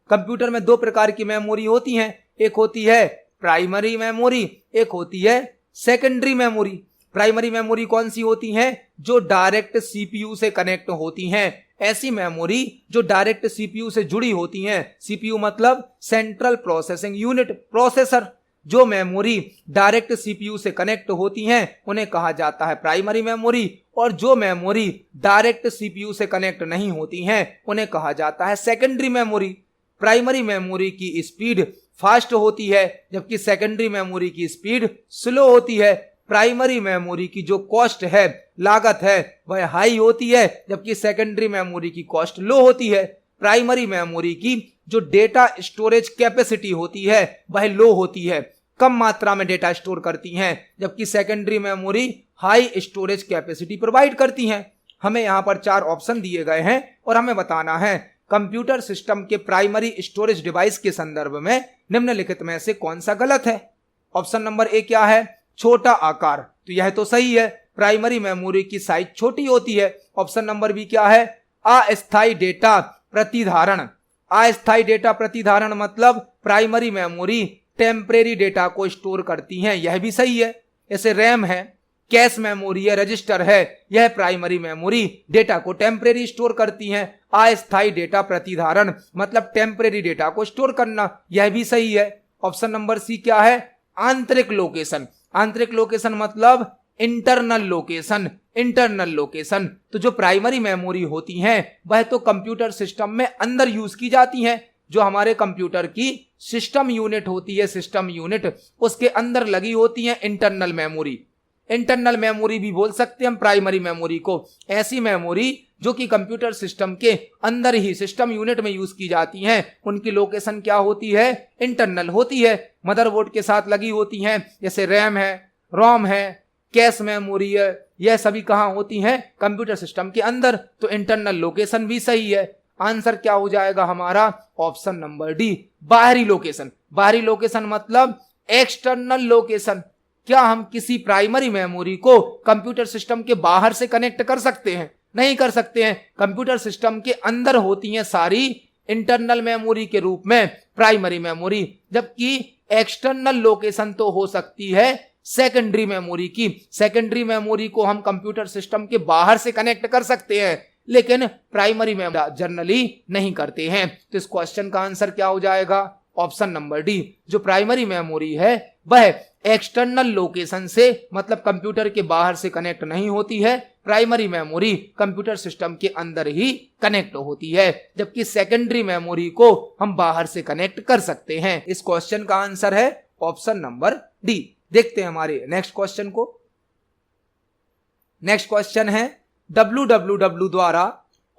कंप्यूटर में 2 प्रकार की मेमोरी होती हैं, एक होती है प्राइमरी मेमोरी, एक होती है सेकेंडरी मेमोरी। प्राइमरी मेमोरी कौन सी होती हैं? जो डायरेक्ट सीपीयू से कनेक्ट होती हैं। ऐसी मेमोरी जो डायरेक्ट सीपीयू से जुड़ी होती हैं, सीपीयू मतलब सेंट्रल प्रोसेसिंग यूनिट, प्रोसेसर। जो मेमोरी डायरेक्ट सीपीयू से कनेक्ट होती हैं उन्हें कहा जाता है प्राइमरी मेमोरी, और जो मेमोरी डायरेक्ट सीपीयू से कनेक्ट नहीं होती हैं उन्हें कहा जाता है सेकेंडरी मेमोरी। प्राइमरी मेमोरी की स्पीड फास्ट होती है जबकि सेकेंडरी मेमोरी की स्पीड स्लो होती है। प्राइमरी मेमोरी की जो कॉस्ट है, लागत है, वह हाई होती है जबकि सेकेंडरी मेमोरी की कॉस्ट लो होती है। प्राइमरी मेमोरी की जो डेटा स्टोरेज कैपेसिटी होती है वह लो होती है, कम मात्रा में डेटा स्टोर करती हैं, जबकि secondary memory high storage capacity provide करती हैं। हमें यहाँ पर 4 ऑप्शन दिए गए हैं और हमें बताना है कंप्यूटर सिस्टम के प्राइमरी स्टोरेज डिवाइस के संदर्भ में निम्नलिखित में से कौन सा गलत है। ऑप्शन नंबर ए क्या है? छोटा आकार। तो यह तो सही है, प्राइमरी मेमोरी की साइज छोटी होती है। ऑप्शन नंबर बी क्या है? अस्थायी डेटा प्रतिधारण। अस्थायी डेटा प्रतिधारण मतलब प्राइमरी मेमोरी टेम्परेरी डेटा को स्टोर करती हैं, यह भी सही है। जैसे रैम है, कैश मेमोरी है, रजिस्टर है, यह प्राइमरी मेमोरी डेटा को टेम्परेरी स्टोर करती हैं। अस्थायी डेटा प्रतिधारण मतलब टेम्परेरी डेटा को स्टोर करना, यह भी सही है। ऑप्शन नंबर सी क्या है? आंतरिक लोकेशन। आंतरिक लोकेशन मतलब इंटरनल लोकेशन। इंटरनल लोकेशन तो जो प्राइमरी मेमोरी होती हैं वह तो कंप्यूटर सिस्टम में अंदर यूज की जाती हैं। जो हमारे कंप्यूटर की सिस्टम यूनिट होती है, सिस्टम यूनिट, उसके अंदर लगी होती है इंटरनल मेमोरी। इंटरनल मेमोरी भी बोल सकते हैं हम प्राइमरी मेमोरी को। ऐसी मेमोरी जो कि कंप्यूटर सिस्टम के अंदर ही सिस्टम यूनिट में यूज की जाती हैं, उनकी लोकेशन क्या होती है? इंटरनल होती है, मदरबोर्ड के साथ लगी होती हैं। जैसे रैम है, रोम है, कैश मेमोरी है, यह सभी कहाँ होती हैं? कंप्यूटर सिस्टम के अंदर। तो इंटरनल लोकेशन भी सही है। आंसर क्या हो जाएगा हमारा? ऑप्शन नंबर डी, बाहरी लोकेशन। बाहरी लोकेशन मतलब एक्सटर्नल लोकेशन, क्या हम किसी प्राइमरी मेमोरी को कंप्यूटर सिस्टम के बाहर से कनेक्ट कर सकते हैं? नहीं कर सकते हैं। कंप्यूटर सिस्टम के अंदर होती हैं सारी इंटरनल मेमोरी के रूप में प्राइमरी मेमोरी, जबकि एक्सटर्नल लोकेशन तो हो सकती है सेकेंडरी मेमोरी की। सेकेंडरी मेमोरी को हम कंप्यूटर सिस्टम के बाहर से कनेक्ट कर सकते हैं, लेकिन प्राइमरी मेमोरी जनरली नहीं करते हैं। तो इस क्वेश्चन का आंसर क्या हो जाएगा? Option number D. जो प्राइमरी मेमोरी है वह एक्सटर्नल लोकेशन से मतलब कंप्यूटर के बाहर से कनेक्ट नहीं होती है। प्राइमरी मेमोरी कंप्यूटर सिस्टम के अंदर ही कनेक्ट होती है, जबकि सेकेंडरी मेमोरी को हम बाहर से कनेक्ट कर सकते हैं। इस क्वेश्चन का आंसर है ऑप्शन नंबर डी। देखते हैं हमारे नेक्स्ट क्वेश्चन को। नेक्स्ट क्वेश्चन है www द्वारा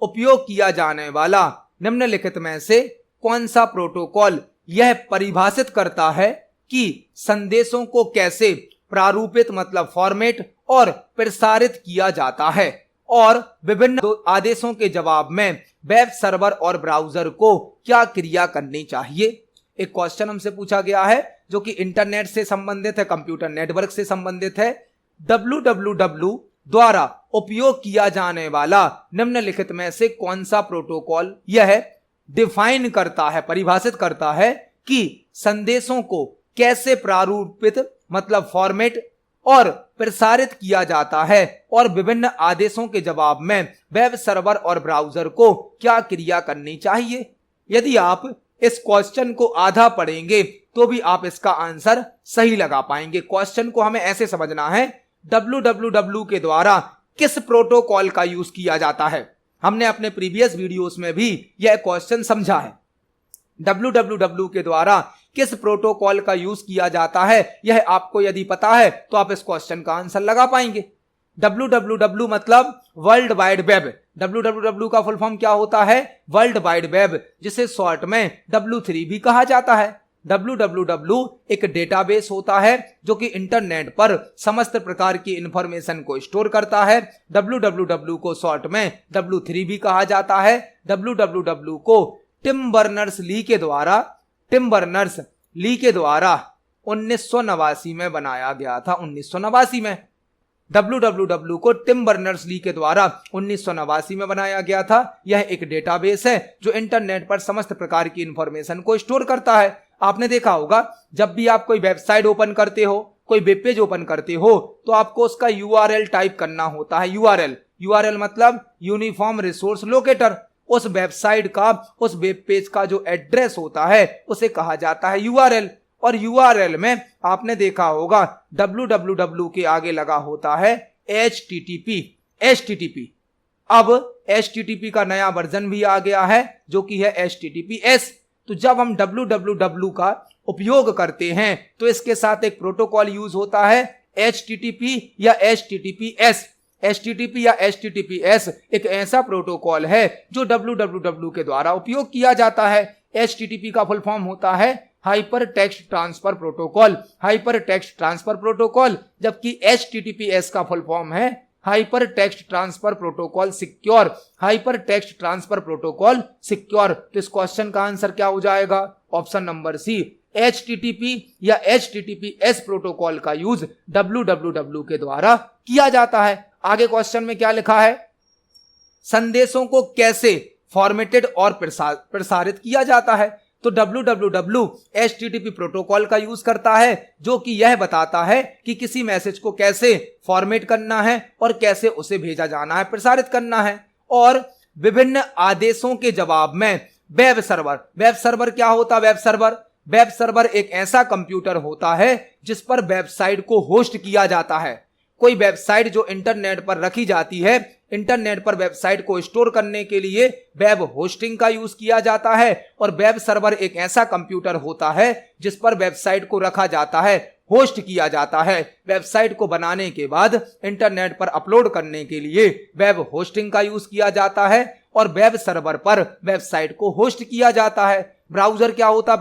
उपयोग किया जाने वाला निम्नलिखित में से कौन सा प्रोटोकॉल यह परिभाषित करता है कि संदेशों को कैसे प्रारूपित मतलब फॉर्मेट और प्रसारित किया जाता है, और विभिन्न आदेशों के जवाब में वेब सर्वर और ब्राउजर को क्या क्रिया करनी चाहिए। एक क्वेश्चन हमसे पूछा गया है जो कि इंटरनेट से संबंधित है, कंप्यूटर नेटवर्क से संबंधित है। www द्वारा उपयोग किया जाने वाला निम्नलिखित में से कौन सा प्रोटोकॉल यह डिफाइन करता है, परिभाषित करता है कि संदेशों को कैसे प्रारूपित मतलब फॉर्मेट और प्रसारित किया जाता है, और विभिन्न आदेशों के जवाब में वेब सर्वर और ब्राउजर को क्या क्रिया करनी चाहिए। यदि आप इस क्वेश्चन को आधा पढ़ेंगे तो भी आप इसका आंसर सही लगा पाएंगे। क्वेश्चन को हमें ऐसे समझना है, www के द्वारा किस प्रोटोकॉल का यूज किया जाता है। हमने अपने प्रीवियस वीडियोस में भी यह क्वेश्चन समझा है। www के द्वारा किस प्रोटोकॉल का यूज किया जाता है, यह आपको यदि पता है तो आप इस क्वेश्चन का आंसर लगा पाएंगे। www मतलब वर्ल्ड वाइड वेब। www का फुल फॉर्म क्या होता है? वर्ल्ड वाइड वेब, जिसे शॉर्ट में W3 भी कहा जाता है। www एक डेटाबेस होता है जो कि इंटरनेट पर समस्त प्रकार की इंफॉर्मेशन को स्टोर करता है। www को शॉर्ट में W3 भी कहा जाता है। www को टिम बर्नर्स ली के द्वारा 1989 में बनाया गया था। 1989 में www को टिम बर्नर्स ली के द्वारा 1989 में बनाया गया था। यह एक डेटाबेस है जो इंटरनेट पर समस्त प्रकार की इंफॉर्मेशन को स्टोर करता है। आपने देखा होगा जब भी आप कोई वेबसाइट ओपन करते हो, कोई वेब पेज ओपन करते हो, तो आपको उसका URL टाइप करना होता है। URL मतलब यूनिफॉर्म रिसोर्स लोकेटर। उस वेबसाइट का, उस वेब पेज का जो एड्रेस होता है उसे कहा जाता है URL। और URL में आपने देखा होगा www के आगे लगा होता है HTTP। अब HTTP का नया वर्जन भी आ गया है जो कि है HTTPS। तो जब हम www का उपयोग करते हैं तो इसके साथ एक प्रोटोकॉल यूज होता है HTTP या HTTPS। HTTP या HTTPS एक ऐसा प्रोटोकॉल है जो www के द्वारा उपयोग किया जाता है। HTTP का फुल फॉर्म होता है हाइपर टेक्स्ट ट्रांसफर प्रोटोकॉल, जबकि HTTPS का फुल फॉर्म है hypertext transfer protocol secure. तो इस क्वेश्चन का आंसर क्या हो जाएगा? Option number C. HTTP या HTTPS प्रोटोकॉल का यूज www के द्वारा किया जाता है। आगे क्वेश्चन में क्या लिखा है? संदेशों को कैसे फॉर्मेटेड और प्रसारित किया जाता है। तो www HTTP प्रोटोकॉल का यूज करता है जो कि यह बताता है कि किसी मैसेज को कैसे फॉर्मेट करना है और कैसे उसे भेजा जाना है, प्रसारित करना है। और विभिन्न आदेशों के जवाब में वेब सर्वर क्या होता है? वेब सर्वर एक ऐसा कंप्यूटर होता है जिस पर वेबसाइट को होस्ट किया जाता है। कोई वेबसाइट जो इंटरनेट पर रखी जाती है, इंटरनेट पर वेबसाइट को स्टोर करने के लिए वेब होस्टिंग का यूज किया जाता है। और वेब सर्वर एक ऐसा कंप्यूटर होता है जिस पर वेबसाइट को रखा जाता है, होस्ट किया जाता है। वेबसाइट को बनाने के बाद इंटरनेट पर अपलोड करने के लिए वेब होस्टिंग का यूज किया जाता है और वेब सर्वर पर वेबसाइट को होस्ट किया जाता है। ब्राउजर क्या होता?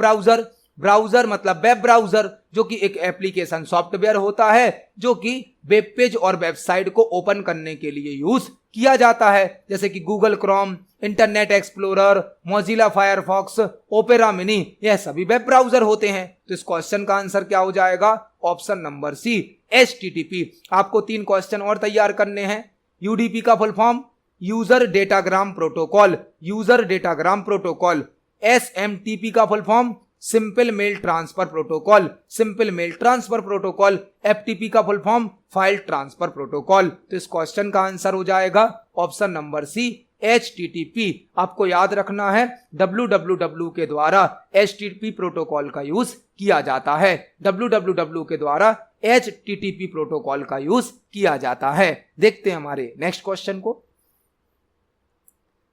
ब्राउजर मतलब वेब ब्राउजर, जो कि एक एप्लीकेशन सॉफ्टवेयर होता है जो कि वेब पेज और वेबसाइट को ओपन करने के लिए यूज किया जाता है, जैसे कि Google Chrome, internet explorer, Mozilla Firefox, opera mini, यह सभी वेब ब्राउजर होते हैं। तो इस क्वेश्चन का आंसर क्या हो जाएगा? Option number C, HTTP। आपको 3 क्वेश्चन और तैयार करने हैं। UDP का full form user datagram protocol, user datagram protocol. SMTP का full form simple mail transfer protocol, simple mail transfer protocol. FTP का full form file transfer protocol. तो इस क्वेश्चन का आंसर हो जाएगा ऑप्शन नंबर सी, HTTP। आपको याद रखना है www के द्वारा HTTP प्रोटोकॉल का यूज किया जाता है, www के द्वारा HTTP प्रोटोकॉल का यूज किया जाता है। देखते हैं हमारे नेक्स्ट क्वेश्चन को।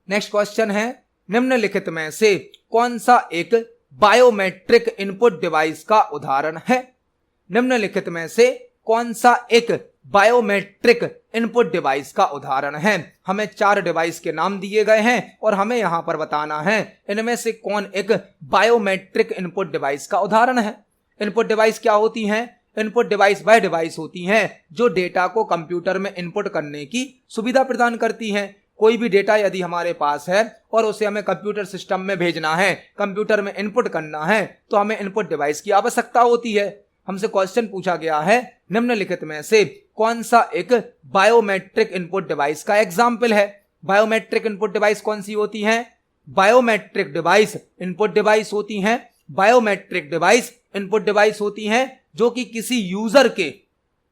नेक्स्ट क्वेश्चन है, निम्नलिखित में से कौन सा एक बायोमेट्रिक इनपुट डिवाइस का उदाहरण है? निम्नलिखित में से कौन सा एक बायोमेट्रिक इनपुट डिवाइस का उदाहरण है? हमें 4 डिवाइस के नाम दिए गए हैं और हमें यहां पर बताना है इनमें से कौन एक बायोमेट्रिक इनपुट डिवाइस का उदाहरण है। इनपुट डिवाइस क्या होती हैं? इनपुट डिवाइस वह डिवाइस होती हैं जो डेटा को कंप्यूटर में इनपुट करने की सुविधा प्रदान करती हैं। कोई भी डेटा यदि हमारे पास है और उसे हमें कंप्यूटर सिस्टम में भेजना है, कंप्यूटर में इनपुट करना है, तो हमें इनपुट डिवाइस की आवश्यकता होती है। हमसे क्वेश्चन पूछा गया है, निम्नलिखित में से कौन सा एक बायोमेट्रिक इनपुट डिवाइस का एग्जाम्पल है? बायोमेट्रिक इनपुट डिवाइस कौन सी होती हैं? बायोमेट्रिक डिवाइस इनपुट डिवाइस होती हैं, बायोमेट्रिक डिवाइस इनपुट डिवाइस होती हैं जो कि किसी यूजर के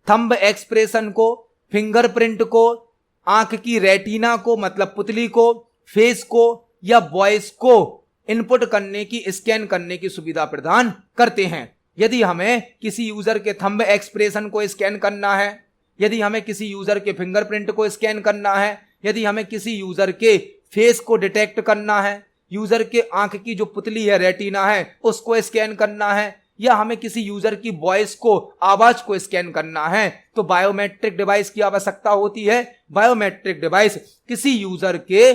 थंब एक्सप्रेशन को, फिंगरप्रिंट को, आंख की रेटिना को मतलब पुतली को, फेस को या वॉइस को इनपुट करने की, स्कैन करने की सुविधा प्रदान करते हैं। यदि हमें किसी यूजर के थंब एक्सप्रेशन को स्कैन करना है, यदि हमें किसी यूजर के फिंगरप्रिंट को स्कैन करना है, यदि हमें किसी यूजर के फेस को डिटेक्ट करना है, यूजर के आंख की जो पुतली है, रेटिना है, उसको स्कैन करना है, या हमें किसी यूजर की वॉइस को, आवाज को स्कैन करना है, तो बायोमेट्रिक डिवाइस की आवश्यकता होती है। बायोमेट्रिक डिवाइस किसी यूजर के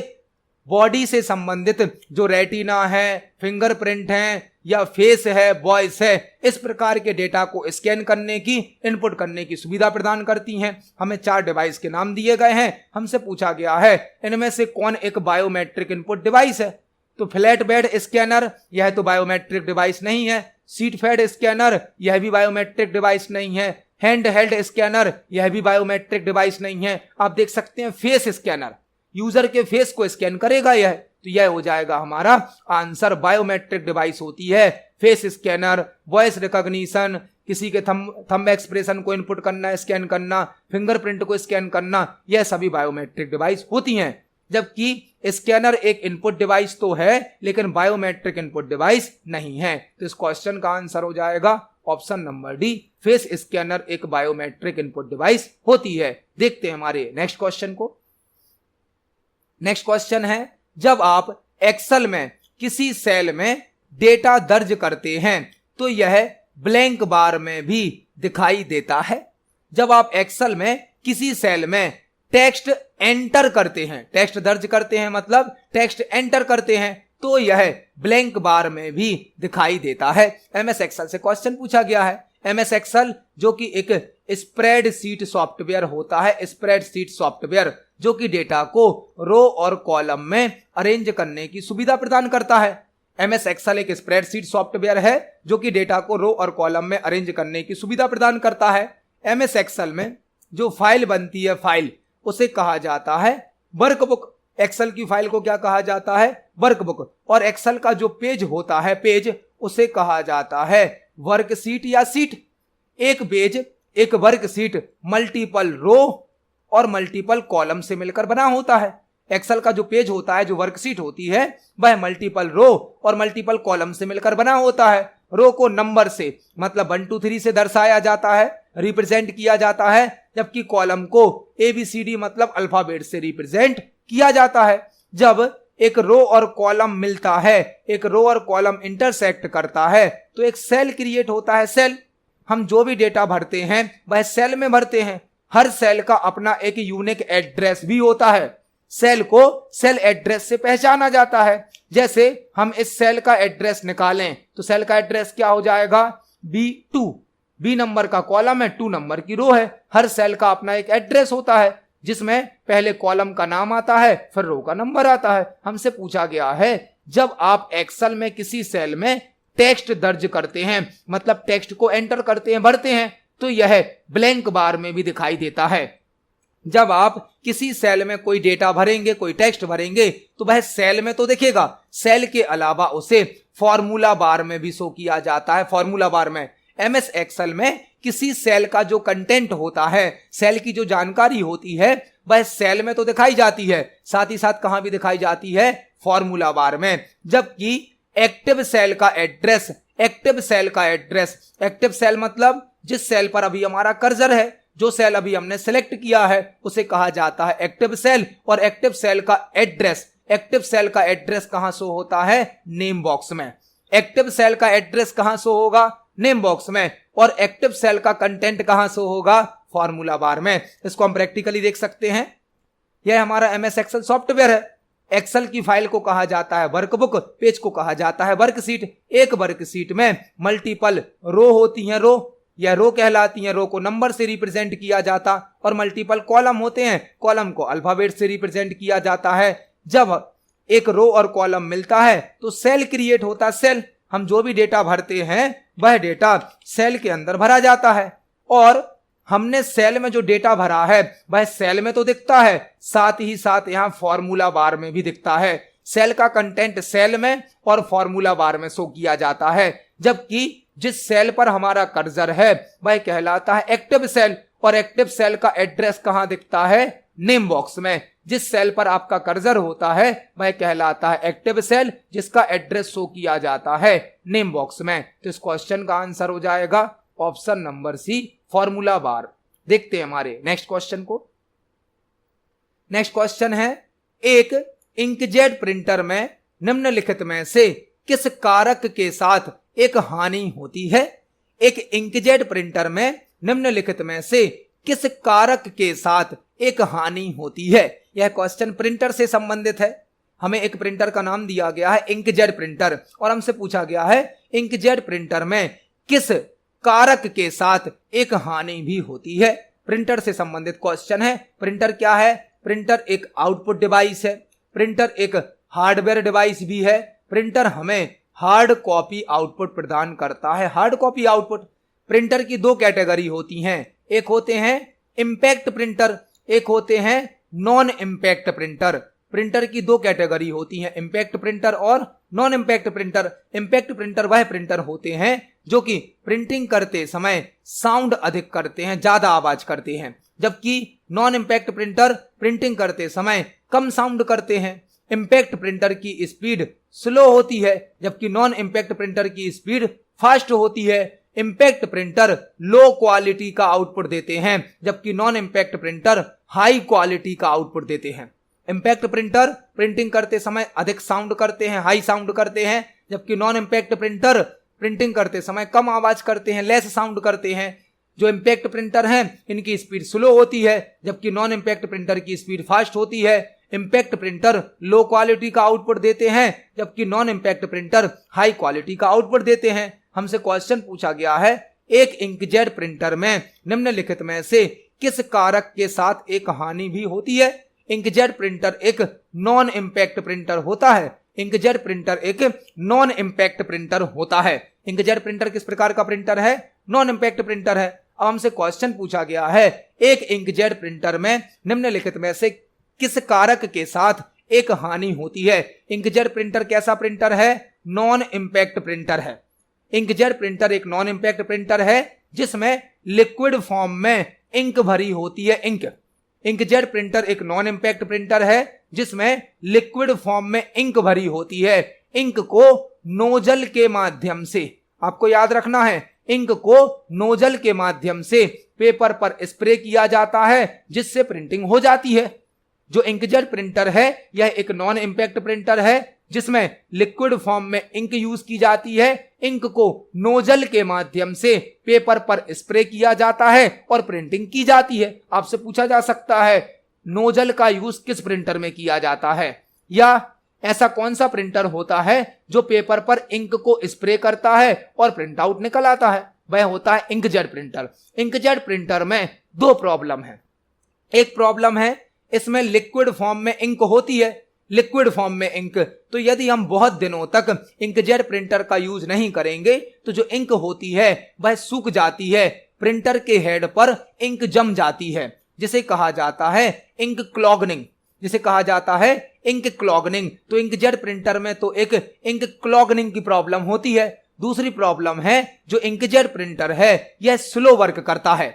बॉडी से संबंधित जो रेटिना है, फिंगरप्रिंट है या फेस है, वॉइस है, इस प्रकार के डेटा को स्कैन करने की, इनपुट करने की सुविधा प्रदान करती हैं। हमें 4 डिवाइस के नाम दिए गए हैं। हमसे पूछा गया है इनमें से कौन एक बायोमेट्रिक इनपुट डिवाइस है? तो फ्लैट बेड स्कैनर, यह तो बायोमेट्रिक डिवाइस नहीं है। सीट फेड स्कैनर, यह भी बायोमेट्रिक डिवाइस नहीं है। हैंड हेल्ड स्कैनर, यह भी बायोमेट्रिक डिवाइस नहीं है। आप देख सकते हैं फेस स्कैनर, यूजर के फेस को स्कैन करेगा यह, तो यह हो जाएगा हमारा आंसर। बायोमेट्रिक डिवाइस होती है फेस स्कैनर, वॉइस रिकॉग्निशन, किसी के थंब एक्सप्रेशन को इनपुट करना, स्कैन करना, फिंगरप्रिंट को स्कैन करना, यह सभी बायोमेट्रिक डिवाइस होती हैं। जबकि स्कैनर एक इनपुट डिवाइस तो है लेकिन बायोमेट्रिक इनपुट डिवाइस नहीं है। तो इस क्वेश्चन का आंसर हो जाएगा option number D, face scanner एक बायोमेट्रिक इनपुट डिवाइस होती है। देखते हैं हमारे नेक्स्ट क्वेश्चन को। नेक्स्ट क्वेश्चन है, जब आप एक्सेल में किसी सेल में डेटा दर्ज करते हैं तो यह ब्लैंक बार में भी दिखाई देता है। जब आप एक्सेल में किसी सेल में टेक्स्ट एंटर करते हैं, टेक्स्ट दर्ज करते हैं मतलब टेक्स्ट एंटर करते हैं, तो यह ब्लैंक बार में भी दिखाई देता है। MS एक्सेल से क्वेश्चन पूछा गया है। MS एक्सेल जो कि एक स्प्रेडशीट सॉफ्टवेयर होता है, स्प्रेडशीट सॉफ्टवेयर जो कि डेटा को रो और कॉलम में अरेंज करने की सुविधा प्रदान करता है। MS एक्सेल एक स्प्रेडशीट सॉफ्टवेयर है जो कि डेटा को रो और कॉलम में अरेंज करने की सुविधा प्रदान करता है। MS एक्सेल में जो फाइल बनती है, फाइल उसे कहा जाता है वर्कबुक। एक्सेल की फाइल को क्या कहा जाता है? वर्कबुक। और एक्सेल का जो पेज होता है, पेज, उसे कहा जाता है वर्कशीट या सीट। एक पेज, एक वर्कशीट मल्टीपल रो और मल्टीपल कॉलम से मिलकर बना होता है। एक्सेल का जो पेज होता है, जो वर्कशीट होती है, वह मल्टीपल रो और मल्टीपल कॉलम से मिलकर बना होता है। रो को नंबर से मतलब 1 2 3 से दर्शाया जाता है, रिप्रेजेंट किया जाता है, जबकि कॉलम को ABCD मतलब अल्फाबेट से रिप्रेजेंट किया जाता है। जब एक रो और कॉलम मिलता है, एक रो और कॉलम इंटरसेक्ट करता है, तो एक सेल क्रिएट होता है। सेल, हम जो भी डेटा भरते हैं वह सेल में भरते हैं। हर सेल का अपना एक यूनिक एड्रेस भी होता है। सेल को सेल एड्रेस से पहचाना जाता है। जैसे हम इस सेल का एड्रेस निकालें तो सेल का एड्रेस क्या हो जाएगा, B2। बी नंबर का कॉलम है, 2 नंबर की रो है। हर सेल का अपना एक एड्रेस होता है जिसमें पहले कॉलम का नाम आता है फिर रो का नंबर आता है। हमसे पूछा गया है जब आप एक्सेल में किसी सेल में टेक्स्ट दर्ज करते हैं, मतलब टेक्स्ट को एंटर करते हैं, भरते हैं, तो यह ब्लैंक बार में भी दिखाई देता है। जब आप किसी सेल में कोई डेटा भरेंगे, कोई टेक्स्ट भरेंगे, तो वह सेल में तो दिखेगा, सेल के अलावा उसे फॉर्मूला बार में भी शो किया जाता है। फॉर्मूला बार में MS एक्सेल में किसी सेल का जो कंटेंट होता है, सेल की जो जानकारी होती है, वह सेल में तो दिखाई जाती है, साथ ही साथ कहां भी दिखाई जाती है, फॉर्मूला बार में। जबकि एक्टिव सेल का एड्रेस, एक्टिव सेल का एड्रेस, एक्टिव सेल मतलब जिस सेल पर अभी हमारा कर्सर है, जो सेल अभी हमने सेलेक्ट किया है, उसे कहा जाता है एक्टिव सेल। और एक्टिव सेल का एड्रेस, एक्टिव सेल का एड्रेस कहां शो होता है, नेम बॉक्स में। एक्टिव सेल का एड्रेस कहां शो होगा, नेम बॉक्स में। और एक्टिव सेल का कंटेंट कहां शो होगा, फॉर्मूला बार में। इसको हम प्रैक्टिकली देख सकते हैं। यह हमारा MS एक्सेल सॉफ्टवेयर है। एक्सेल की फाइल को कहा जाता है वर्कबुक, पेज को कहा जाता है वर्कशीट। एक वर्कशीट में मल्टीपल रो होती हैं, रो यह रो कहलाती हैं, रो को नंबर से रिप्रेजेंट किया जाता, और मल्टीपल कॉलम होते हैं, कॉलम को अल्फाबेट से रिप्रेजेंट किया जाता है। जब एक रो और कॉलम मिलता है तो सेल क्रिएट होता है। सेल, हम जो भी डेटा भरते हैं वह डेटा सेल के अंदर भरा जाता है, और हमने सेल में जो डेटा भरा है वह सेल में तो दिखता है, साथ ही साथ यहां फॉर्मूला बार में भी दिखता है। सेल का कंटेंट सेल में और फॉर्मूला बार में शो किया जाता है। जबकि जिस सेल पर हमारा कर्सर है वह कहलाता है एक्टिव सेल, और एक्टिव सेल का एड्रेस कहां दिखता है, नेम बॉक्स में। जिस सेल पर आपका कर्सर होता है वह कहलाता है एक्टिव सेल, जिसका एड्रेस शो किया जाता है नेम बॉक्स में। तो इस क्वेश्चन का आंसर हो जाएगा option number C, formula bar. देखते हैं हमारे नेक्स्ट क्वेश्चन को। नेक्स्ट क्वेश्चन है, एक इंकजेट प्रिंटर में निम्नलिखित में से किस कारक के साथ एक हानि होती है। एक इंकजेट प्रिंटर में निम्नलिखित में से किस कारक के साथ एक हानि होती है। यह क्वेश्चन प्रिंटर से संबंधित है। हमें एक प्रिंटर का नाम दिया गया है इंकजेट प्रिंटर, और हमसे पूछा गया है इंकजेट प्रिंटर में किस कारक के साथ एक हानि भी होती है। प्रिंटर से संबंधित क्वेश्चन है। प्रिंटर क्या है, प्रिंटर एक आउटपुट डिवाइस है, प्रिंटर एक हार्डवेयर डिवाइस भी है। प्रिंटर हमें हार्ड कॉपी आउटपुट प्रदान करता है। Hard copy output. प्रिंटर की दो कैटेगरी होती हैं, एक होते हैं इंपैक्ट प्रिंटर, एक होते हैं नॉन इंपैक्ट प्रिंटर। प्रिंटर की दो कैटेगरी होती हैं, इंपैक्ट प्रिंटर और non impact printer. Impact printer वह प्रिंटर होते हैं जो कि प्रिंटिंग करते समय साउंड अधिक करते हैं, ज्यादा आवाज करते हैं, जबकि नॉन इंपैक्ट प्रिंटर प्रिंटिंग करते समय कम साउंड करते हैं। इंपैक्ट प्रिंटर की स्पीड स्लो होती है, जबकि नॉन इंपैक्ट प्रिंटर की स्पीड फास्ट होती है। इंपैक्ट प्रिंटर लो क्वालिटी का आउटपुट देते हैं, जबकि non impact printer high quality का आउटपुट देते हैं। इंपैक्ट प्रिंटर प्रिंटिंग करते समय अधिक साउंड करते हैं, हाई साउंड करते हैं, जबकि नॉन इंपैक्ट प्रिंटर प्रिंटिंग करते समय कम आवाज करते हैं, लेस साउंड करते हैं। जो इंपैक्ट प्रिंटर हैं इनकी स्पीड स्लो होती है, जबकि नॉन इंपैक्ट प्रिंटर की स्पीड फास्ट होती है। इंपैक्ट प्रिंटर लो क्वालिटी का आउटपुट देते हैं, जबकि non impact printer high quality का आउटपुट देते हैं। हमसे क्वेश्चन पूछा गया है, एक इंकजेट प्रिंटर में निम्नलिखित में से किस कारक के साथ एक हानि भी होती है। इंकजेट प्रिंटर एक नॉन इंपैक्ट प्रिंटर होता है। इंकजेट प्रिंटर एक नॉन इंपैक्ट प्रिंटर होता है। इंकजेट प्रिंटर किस प्रकार का प्रिंटर है, नॉन इंपैक्ट प्रिंटर है। अब हमसे क्वेश्चन पूछा गया है, एक इंकजेट प्रिंटर में निम्नलिखित में से किस कारक के साथ एक हानि होती है। इंकजेट प्रिंटर कैसा प्रिंटर है, नॉन इंपैक्ट प्रिंटर है। इंकजेट प्रिंटर एक नॉन इंपैक्ट प्रिंटर है जिसमें लिक्विड फॉर्म में इंक भरी होती है। इंकजेट प्रिंटर एक नॉन इंपैक्ट प्रिंटर है जिसमें लिक्विड फॉर्म में इंक भरी होती है। इंक को नोजल के माध्यम से, आपको याद रखना है, इंक को नोजल के माध्यम से पेपर पर स्प्रे किया जाता है जिससे प्रिंटिंग हो जाती है। जो इंकजेट प्रिंटर है यह एक नॉन इंपैक्ट प्रिंटर है जिसमें लिक्विड फॉर्म में इंक यूज की जाती है। इंक को नोजल के माध्यम से पेपर पर स्प्रे किया जाता है और प्रिंटिंग की जाती है। आपसे पूछा जा सकता है नोजल का यूज किस प्रिंटर में किया जाता है, या ऐसा कौन सा प्रिंटर होता है जो पेपर पर इंक को स्प्रे करता है और प्रिंट आउट निकल आता है, वह होता है इंकजेट प्रिंटर। इंकजेट प्रिंटर में दो प्रॉब्लम है। एक प्रॉब्लम है इसमें लिक्विड फॉर्म में इंक होती है, लिक्विड फॉर्म में इंक, तो यदि हम बहुत दिनों तक इंकजेट प्रिंटर का यूज नहीं करेंगे तो जो इंक होती है वह सूख जाती है, प्रिंटर के हेड पर इंक जम जाती है, जिसे कहा जाता है इंक क्लॉगनिंग, जिसे कहा जाता है इंक क्लॉगनिंग। तो इंकजेट प्रिंटर में तो एक इंक क्लॉगनिंग की प्रॉब्लम होती है। दूसरी प्रॉब्लम है जो इंकजेट प्रिंटर है यह स्लो वर्क करता है।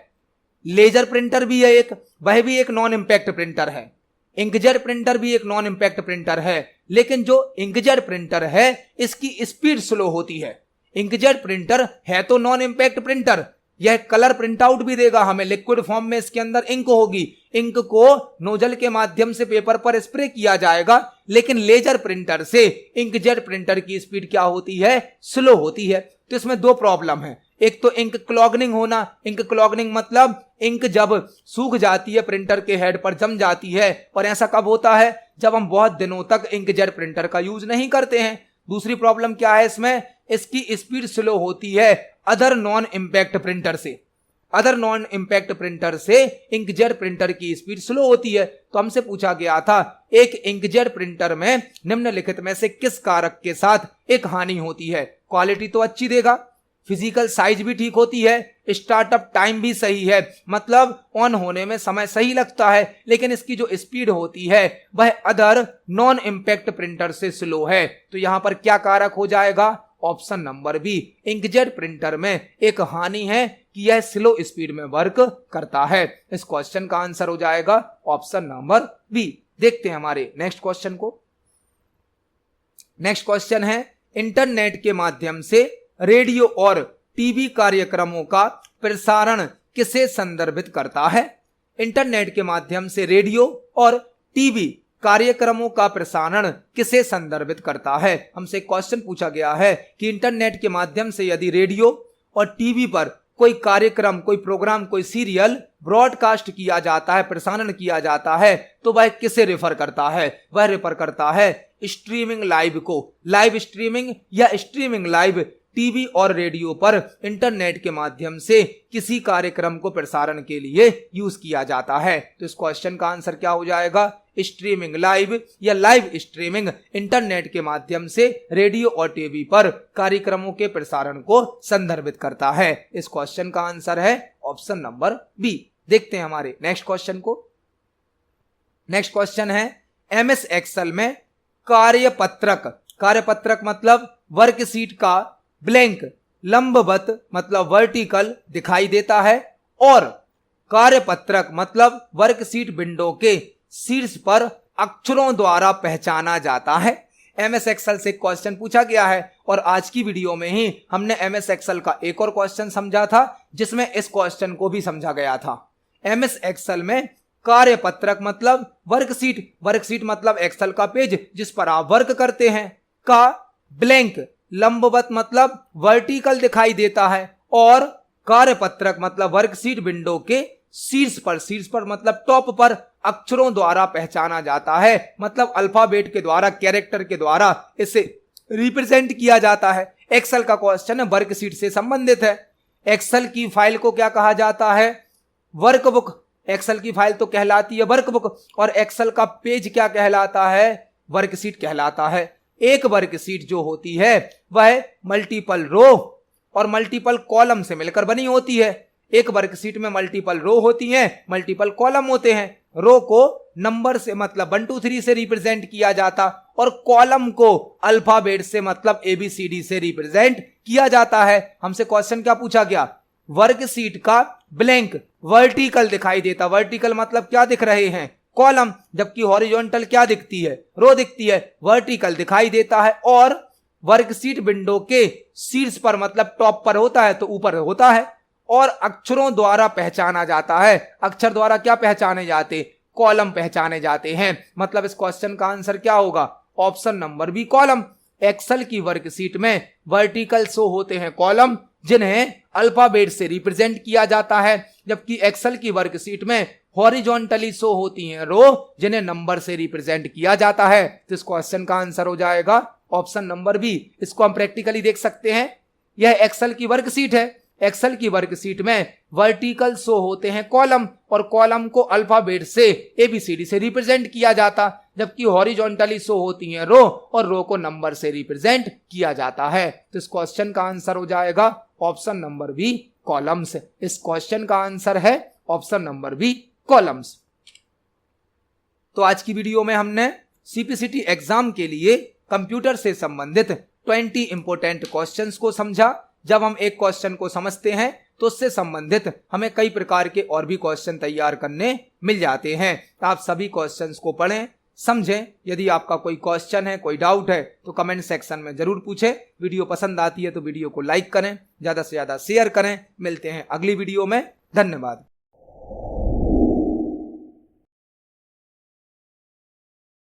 लेजर प्रिंटर भी है एक, वह भी एक नॉन इंपैक्ट प्रिंटर है। इंकजेट प्रिंटर भी एक नॉन इंपैक्ट प्रिंटर है, लेकिन जो इंकजेट प्रिंटर है इसकी स्पीड स्लो होती है। इंकजेट प्रिंटर है तो नॉन इंपैक्ट प्रिंटर, यह कलर प्रिंट आउट भी देगा हमें, लिक्विड फॉर्म में इसके अंदर इंक होगी, इंक को नोजल के माध्यम से पेपर पर स्प्रे किया जाएगा, लेकिन लेजर प्रिंटर से इंकजेट प्रिंटर की स्पीड क्या होती है, स्लो होती है। तो इसमें दो प्रॉब्लम है। एक तो इंक क्लॉगनिंग होना, इंक क्लॉगनिंग मतलब इंक जब सूख जाती है प्रिंटर के हेड पर जम जाती है, और ऐसा कब होता है, जब हम बहुत दिनों तक इंकजेट प्रिंटर का यूज नहीं करते हैं। दूसरी प्रॉब्लम क्या है इसमें, इसकी स्पीड स्लो होती है अदर नॉन इंपैक्ट प्रिंटर से। अदर नॉन इंपैक्ट प्रिंटर से इंकजेट प्रिंटर की स्पीड स्लो होती है। तो हमसे पूछा गया था एक इंकजेट प्रिंटर में निम्नलिखित में से किस कारक के साथ एक हानि होती है। क्वालिटी तो अच्छी देगा, फिजिकल साइज भी ठीक होती है, स्टार्टअप टाइम भी सही है, मतलब ऑन होने में समय सही लगता है, लेकिन इसकी जो स्पीड होती है वह अदर नॉन इंपैक्ट प्रिंटर से स्लो है। तो यहां पर क्या कारक हो जाएगा, option number B. Inkjet printer में एक हानि है कि यह स्लो स्पीड में वर्क करता है। इस क्वेश्चन का आंसर हो जाएगा ऑप्शन नंबर बी। देखते हैं हमारे नेक्स्ट क्वेश्चन को। नेक्स्ट क्वेश्चन है इंटरनेट के माध्यम से रेडियो और टीवी कार्यक्रमों का प्रसारण किसे संदर्भित करता है। इंटरनेट के माध्यम से रेडियो और टीवी कार्यक्रमों का प्रसारण किसे संदर्भित करता है। हमसे क्वेश्चन पूछा गया है कि इंटरनेट के माध्यम से यदि रेडियो और टीवी पर कोई कार्यक्रम, कोई प्रोग्राम, कोई सीरियल ब्रॉडकास्ट किया जाता है, प्रसारण किया जाता है, तो वह किसे रेफर करता है, वह रेफर करता है स्ट्रीमिंग लाइव को। लाइव स्ट्रीमिंग या स्ट्रीमिंग लाइव टीवी और रेडियो पर इंटरनेट के माध्यम से किसी कार्यक्रम को प्रसारण के लिए यूज किया जाता है। तो इस क्वेश्चन का आंसर क्या हो जाएगा, स्ट्रीमिंग लाइव या लाइव स्ट्रीमिंग इंटरनेट के माध्यम से रेडियो और टीवी पर कार्यक्रमों के प्रसारण को संदर्भित करता है। इस क्वेश्चन का आंसर है ऑप्शन नंबर बी। देखते हैं हमारे नेक्स्ट क्वेश्चन को। नेक्स्ट क्वेश्चन है एमएस एक्सेल में कार्यपत्रक मतलब वर्कशीट का ब्लैंक लंबवत मतलब वर्टिकल दिखाई देता है, और कार्यपत्रक मतलब वर्कशीट विंडो के शीर्ष पर अक्षरों द्वारा पहचाना जाता है। एमएस एक्सेल से क्वेश्चन पूछा गया है, और आज की वीडियो में ही हमने एमएस एक्सेल का एक और क्वेश्चन समझा था जिसमें इस क्वेश्चन को भी समझा गया था। एमएस एक्सेल में कार्यपत्रक मतलब वर्कशीट मतलब एक्सेल का पेज जिस पर आप वर्क करते हैं, का ब्लैंक लंबवत मतलब वर्टिकल दिखाई देता है, और कार्यपत्रक मतलब वर्कशीट विंडो के शीर्ष पर मतलब टॉप पर अक्षरों द्वारा पहचाना जाता है, मतलब अल्फाबेट के द्वारा, कैरेक्टर के द्वारा इसे रिप्रेजेंट किया जाता है। एक्सेल का क्वेश्चन वर्कशीट से संबंधित है। एक्सेल की फाइल को क्या कहा जाता है, वर्कबुक। एक्सेल की फाइल तो कहलाती है वर्कबुक, और एक्सेल का पेज क्या कहलाता है, वर्कशीट कहलाता है। एक वर्कशीट जो होती है वह मल्टीपल रो और मल्टीपल कॉलम से मिलकर बनी होती है। एक वर्कशीट में मल्टीपल रो होती हैं, मल्टीपल कॉलम होते हैं। रो को नंबर से मतलब 1 2 3 से रिप्रेजेंट किया जाता, और कॉलम को अल्फाबेट से मतलब ABCD से रिप्रेजेंट किया जाता है। हमसे क्वेश्चन क्या पूछा गया, वर्कशीट का ब्लैंक वर्टिकल दिखाई देता। वर्टिकल मतलब क्या दिख रहे हैं, कॉलम, जबकि हॉरिजॉन्टल क्या दिखती है, रो दिखती है। वर्टिकल दिखाई देता है, और वर्कशीट विंडो के शीर्ष पर मतलब टॉप पर होता है तो ऊपर होता है, और अक्षरों द्वारा पहचाना जाता है। अक्षर द्वारा क्या पहचाने जाते, कॉलम पहचाने जाते हैं। मतलब इस क्वेश्चन का आंसर क्या होगा, option number B column. Excel की वर्कशीट में वर्टिकल शो होते हैं कॉलम, जिन्हें अल्फाबेट से रिप्रेजेंट किया जाता है, जबकि एक्सेल की वर्कशीट में हॉरिजॉन्टली शो होती हैं रो जिन्हें नंबर से रिप्रेजेंट किया जाता है। तो इस क्वेश्चन का आंसर हो जाएगा ऑप्शन नंबर बी। इसको हम प्रैक्टिकली देख सकते हैं। यह एक्सेल की वर्कशीट है। एक्सेल की वर्कशीट में वर्टिकल शो होते हैं कॉलम, और कॉलम को अल्फाबेट से एबीसीडी से रिप्रेजेंट किया जाता, जबकि हॉरिजॉन्टली शो होती हैं रो, और रो को नंबर से रिप्रेजेंट किया जाता है। तो इस क्वेश्चन का आंसर हो जाएगा ऑप्शन नंबर बी, कॉलम्स। इस क्वेश्चन का आंसर है ऑप्शन नंबर बी, कॉलम्स। तो आज की वीडियो में हमने सीपीसीटी एग्जाम के लिए कंप्यूटर से संबंधित 20 इंपोर्टेंट क्वेश्चंस को समझा। जब हम एक क्वेश्चन को समझते हैं तो उससे संबंधित हमें कई प्रकार के और भी क्वेश्चन तैयार करने मिल जाते हैं। तो आप सभी क्वेश्चंस को पढ़ें, समझें। यदि आपका कोई क्वेश्चन है, कोई डाउट है तो कमेंट सेक्शन में जरूर पूछें। वीडियो पसंद आती है तो वीडियो को लाइक करें, ज्यादा से ज्यादा शेयर करें। मिलते हैं अगली वीडियो में। धन्यवाद।